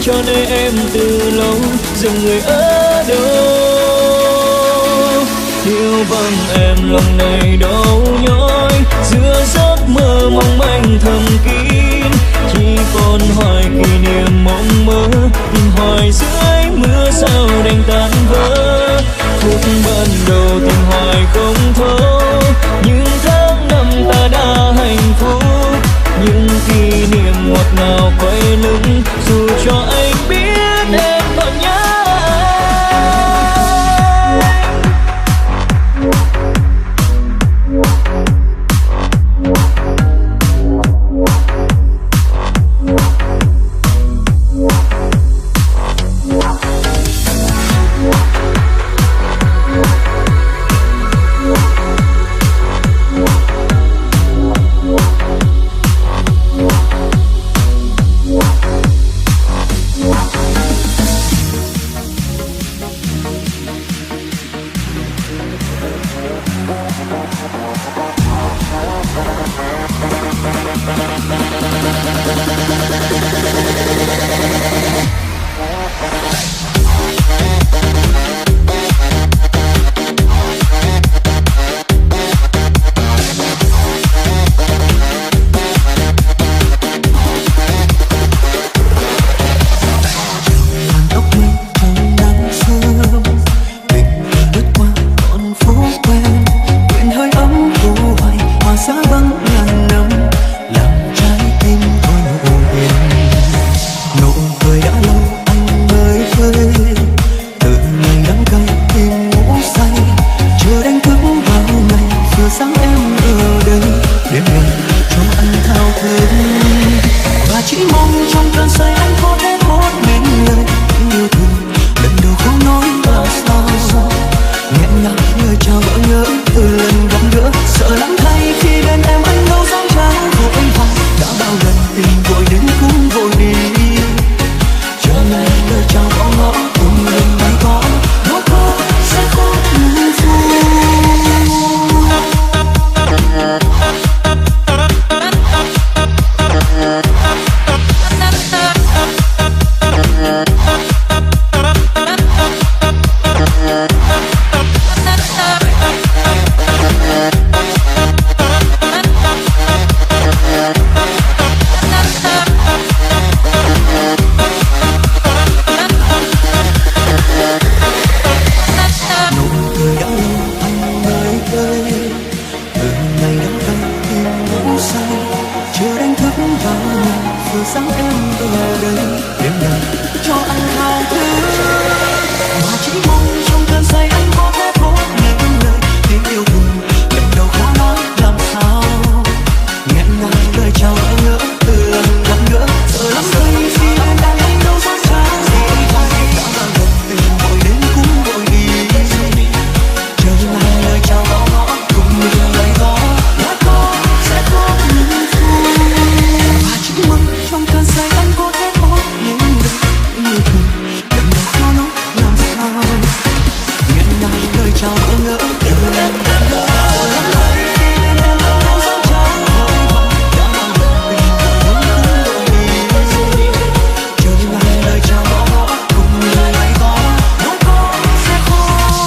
Cho nên em từ lâu, giờ người ở đâu? Yêu vắng em lòng này đau nhói, giữa giấc mơ mong manh thầm kín. Chỉ còn hỏi kỷ niệm mong mơ, tình hoài dưới mưa sao đành tan vỡ. Phút ban đầu tình hoài không thấu, những tháng năm ta đã hạnh phúc. Những kỷ niệm ngọt ngào quay lưng, dù cho anh biết em còn nhớ đây đêm nào cho anh thao thức, và chỉ mong trong cơn say anh có thể thốt những lời tiếng yêu thương lần đầu khó nói làm sao, nghẹn ngào lời chào anh ngỡ từ lần gặp gỡ giờ lắm say khi em đang anh đâu xót xa gì đã bao lần tình vội đến cũng vội đi, chờ lại lời chào gõ ngõ cùng nhiều lời gió đã có sẽ có những vui, và chỉ mong trong cơn say anh có thể thốt những lời yêu thương lần đầu khó nói làm sao, nghẹn ngào lời chào bỡ ngỡ từ lần gặp gỡ giờ lắm say khi em đang đâu xót xa vội vàng đã bao lần tình vội đến cũng vội đi, chờ lại lời chào gõ ngõ cùng nhiều lời gió đâu có sẽ có những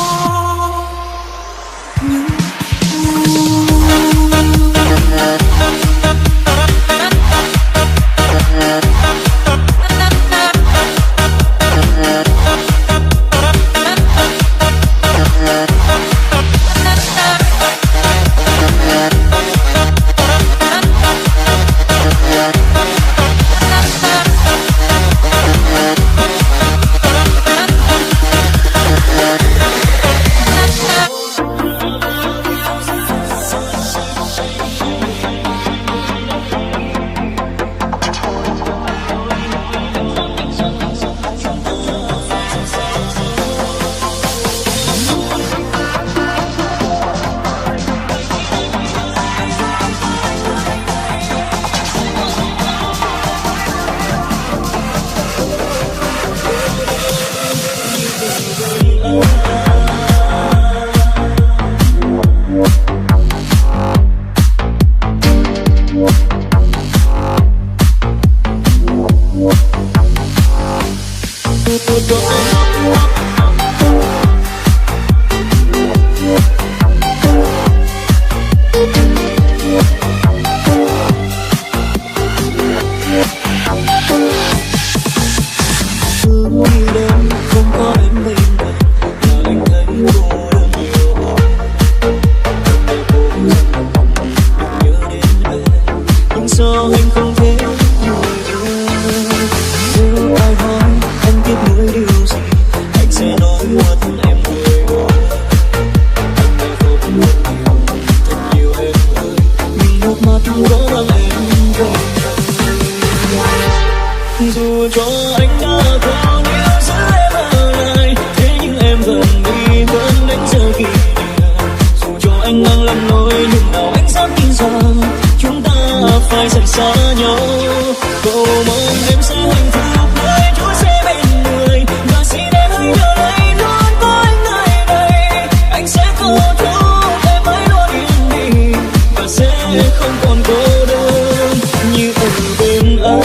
dù cho anh đã có nhiều giữ em ở lại, thế nhưng em vẫn đi vẫn đến giờ kỷ niệm. Dù cho anh mang lần lối nhưng nào anh dám tin rằng chúng ta phải rời xa nhau. Cầu mong em sẽ hạnh phúc nơi Chúa sẽ bên người, và xin em hãy nhớ lấy luôn có anh nơi đây. Anh sẽ cố thúc em mãi luôn yên bình và sẽ không còn cô đơn như ở bên anh.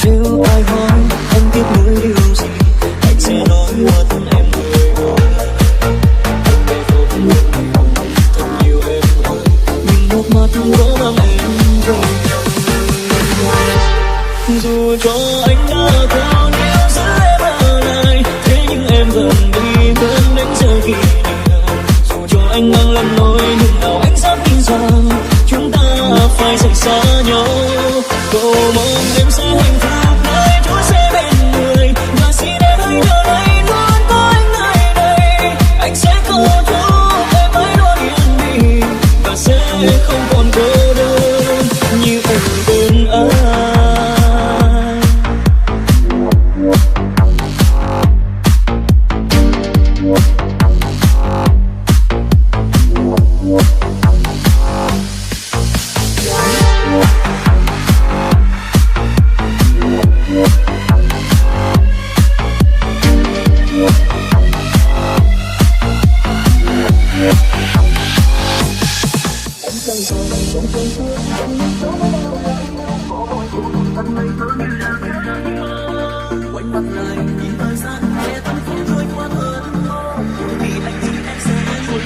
Nếu ai hỏi anh tiếc nuối điều gì, anh sẽ nói mất em người đó. Anh về phố thật nhiều em ơi, nhưng nước mắt có mang em về. Dù cho anh đã có nhiều giữ em ở lại, thế nhưng em vẫn đi vẫn đến giờ kỷ niệm. Dù cho anh mang lần lối nhưng nào anh dám chẳng còn trong cơn mưa anh đi gió bao lại có môi cùng thân ngây thơ như là quanh mặt lại nhìn thời gian nghe tâm không trôi qua cơn mơ vì anh chỉ em sẽ luôn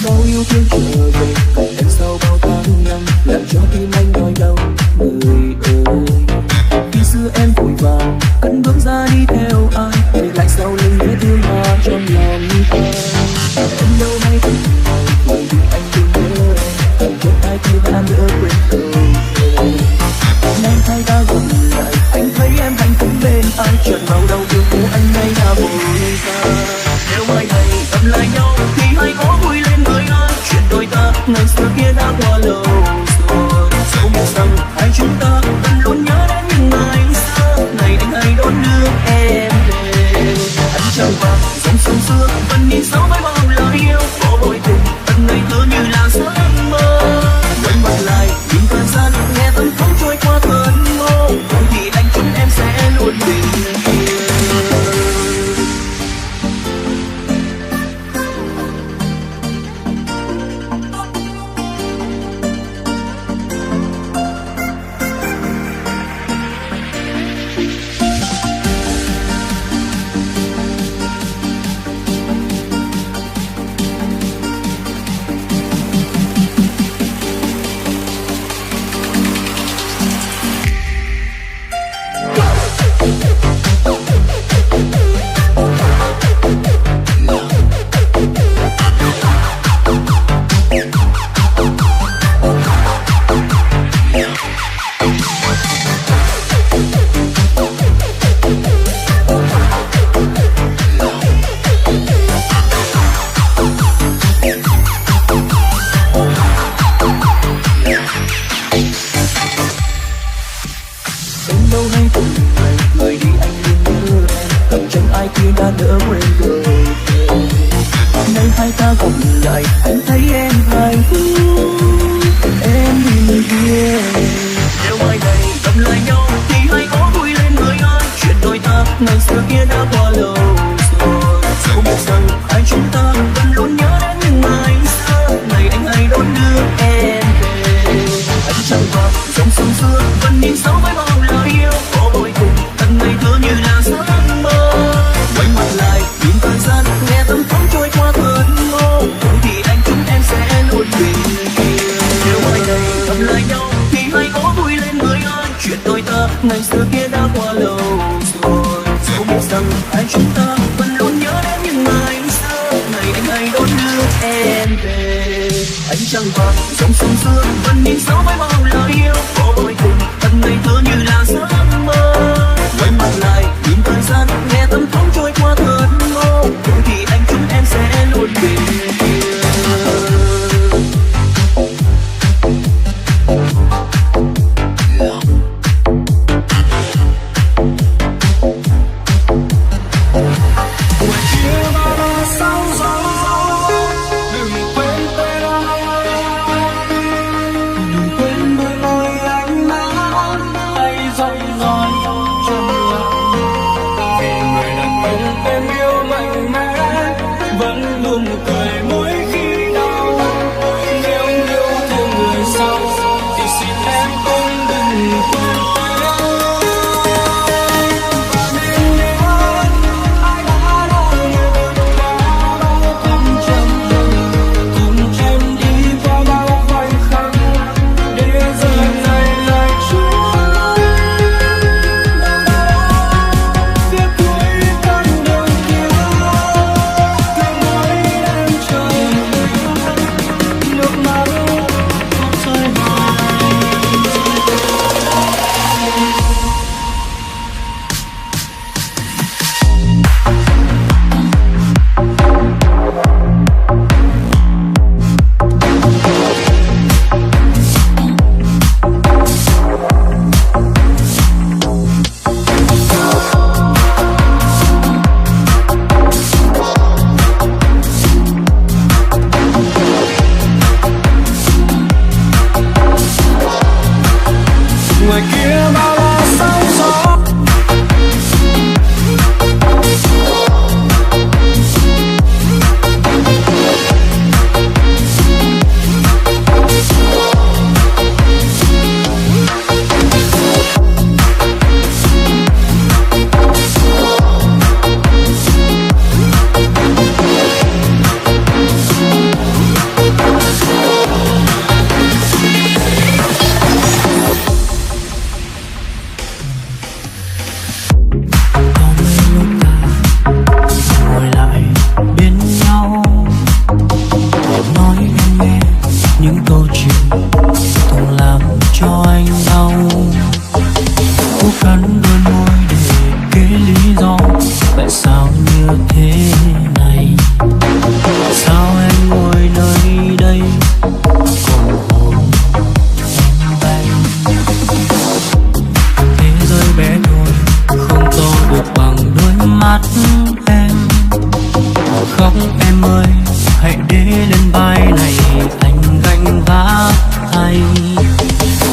bao yêu thương trở về cạnh em sau bao tháng năm làm cho tim anh đau đau người ơi khi xưa em vội vàng cất bước ra đi theo ai để lại sau lưng vết thương mà trong lòng anh em đâu hay từng ngày vì anh đừng nhớ em chết ai khi đã đỡ quên tôi nay thay ta gần lại anh thấy em hạnh phúc bên ai chợt vào đau thương của anh nay đã vội xa nếu mai này gặp lại nhau thì hãy có vui lên người ơi chuyện đôi ta ngày xưa kia đã qua lâu rồi dẫu biết rằng hai chúng ta vẫn luôn nhớ đến những ngày xưa ngày anh hãy đón đưa em về anh trao vàng dòng sông xưa vẫn nhìn sâu với bao lời yêu có bồi tình tận ngày thơ như là giấc mơ quay mặt lại nhìn thời gian nghe tâm không trôi qua cơn mơ thôi thì anh chúc em sẽ luôn bình yên. Ngày xưa kia đã qua lâu rồi dẫu biết rằng hai chúng ta vẫn luôn nhớ đến những ngày xưa ngày anh hãy đón đưa em về anh trăng vàng dòng sông xưa vẫn nhìn sâu với bao lời yêu có bồi cùng tận ngày thơ như là giấc mơ quay mặt lại nhìn thời gian nghe tâm không trôi qua cơn mơ thôi thì anh chúc em sẽ luôn bình yên nếu mai này gặp lại nhau thì hãy có vui lên người ơi chuyện đôi ta ngày xưa kia đã qua lâu rồi dẫu biết rằng hai chúng ta vẫn luôn nhớ đến những ngày xưa ngày anh hãy đón đưa em về anh trăng vàng dòng sông xưa vẫn nhìn sâu với bao lời yêu có bồi cùng tận ngày thơ như là giấc mơ quay mặt lại nhìn thời gian nghe tâm không trôi qua cơn mơ thôi thì anh chúc em sẽ luôn bình yên. Đừng quên đôi môi anh nắng hay giọng từng làm cho anh đau. Cố cắn đôi môi để kể lý do tại sao như thế này. Sao em ngồi nơi đây còn hồn em bay. Thế giới bé thôi không to được bằng đôi mắt em. Khóc em ơi hãy để lên vai này anh gánh vác thay.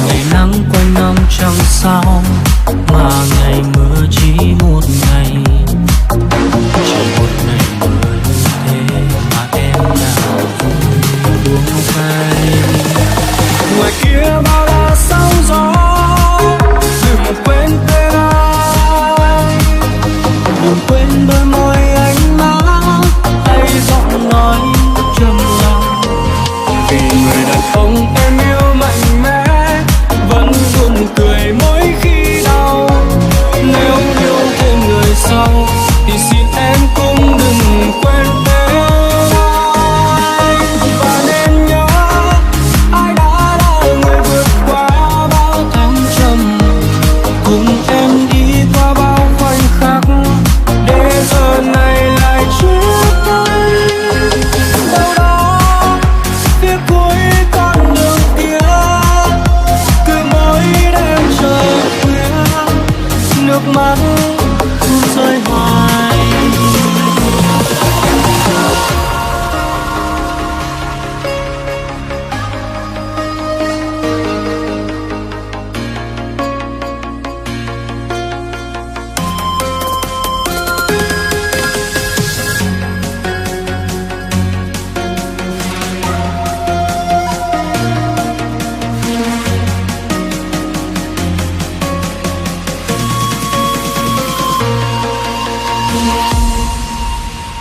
Ngày nắng quanh năm chẳng sao mà ngày mưa chỉ một ngày. Chỉ một ngày mưa như thế mà em đã buông tay. Ngoài kia bao la sóng gió, đừng quên tên anh, Đừng quên đôi môi anh mắng hay giọng nói trầm lặng. vì người đàn ông em yêu mạnh mẽ vẫn luôn cười mỗi khi đau. Nếu yêu thêm người sau thì xin em cũng đừng quên tên anh. Và nên nhớ ai đã là người vượt qua bao thăng trầm, cùng em đi qua bao khoảnh khắc để giờ này lại chia tay. Đâu đó phía cuối con đường kia, cứ mỗi đêm trời khuya nước mắt tuôn rơi hoài.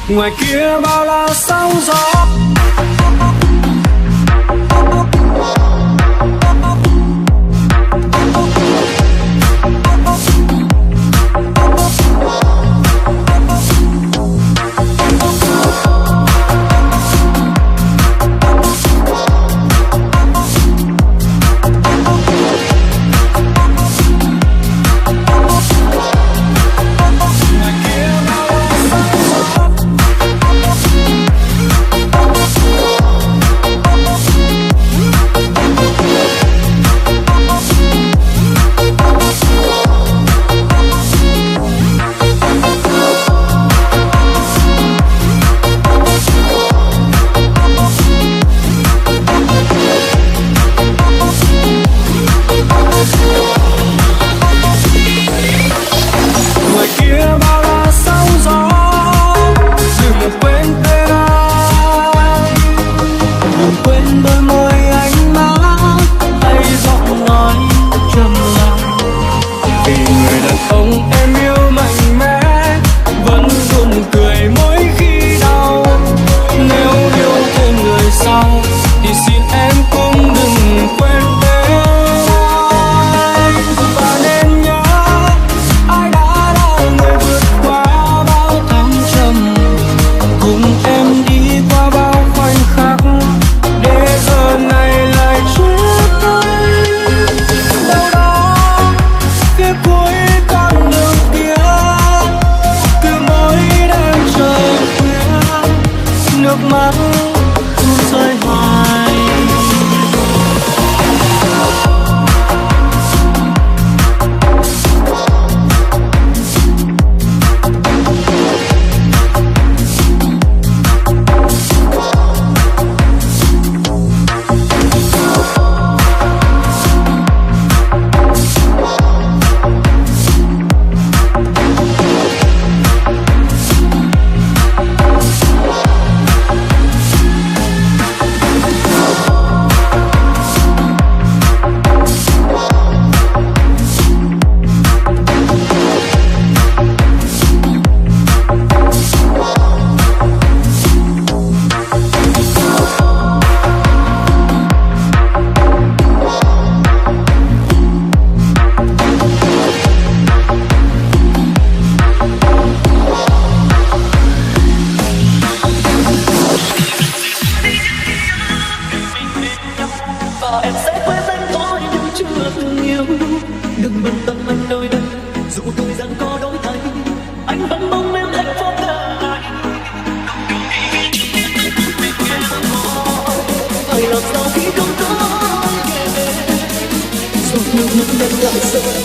Ngoài kia bao la sóng gió, sẽ quên anh thôi nhưng chưa từng yêu. Đừng bận tâm anh nơi đây, dù thời gian có đổi thay, anh vẫn mong em hạnh phúc cả ngày. Phải làm sao khi không có anh kề bên, giọt nước mắt em lại rơi.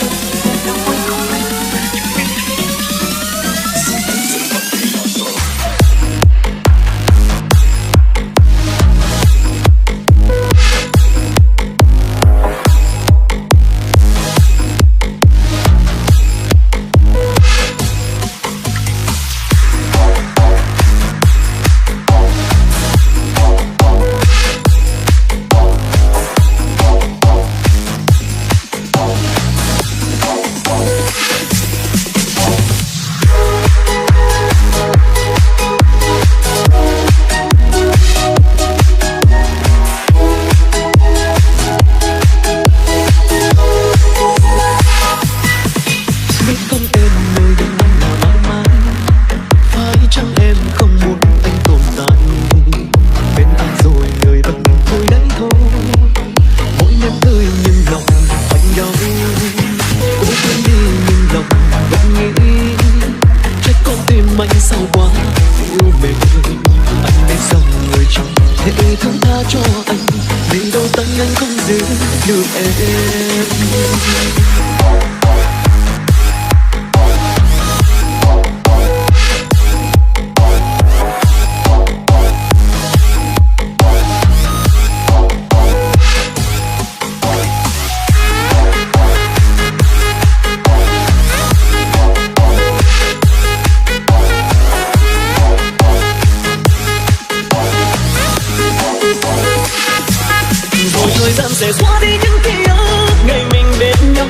sẽ xóa đi những ký ức ngày mình bên nhau,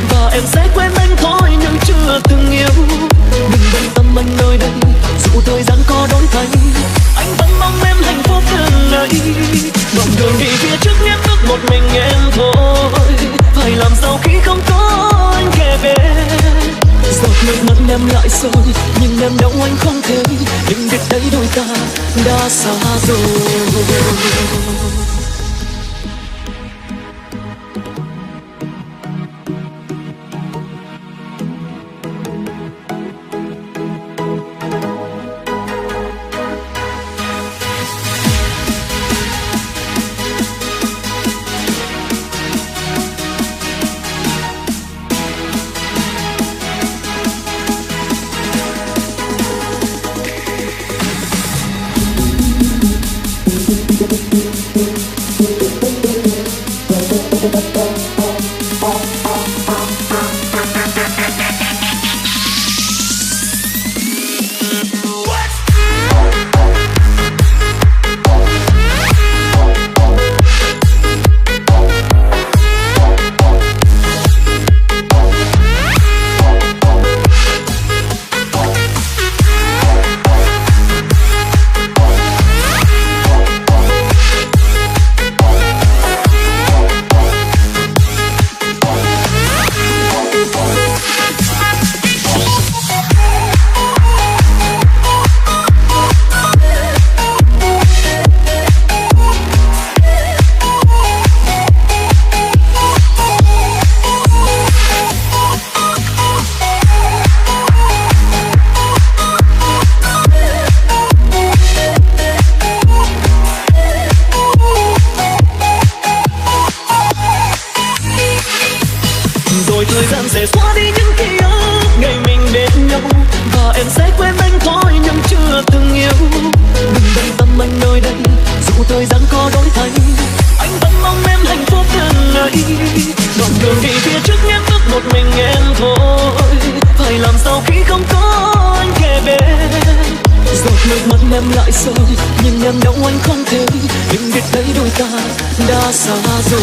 và em sẽ quên anh thôi nhưng chưa từng yêu. Đừng bận tâm anh nơi đây, dù thời gian có đổi thay, anh vẫn mong em hạnh phúc từng ngày. Đoạn đường đi phía trước nhé bước một mình em thôi, phải làm sao khi không có anh kề bên. Giọt nước mắt em lại rơi, nhưng em đâu anh không thể, nhưng biết đấy đôi ta đã xa rồi. Thời gian sẽ xóa đi những ký ức ngày mình bên nhau, và em sẽ quên anh thôi nhưng chưa từng yêu. Đừng bận tâm anh nơi đây, dù thời gian có đổi thay, anh vẫn mong em hạnh phúc từng ngày. Đoạn đường đi phía trước nhé bước một mình em thôi, phải làm sao khi không có anh kề bên. Giọt nước mắt em lại rơi, nhưng em đâu anh không thể, nhưng biết đấy đôi ta đã xa rồi.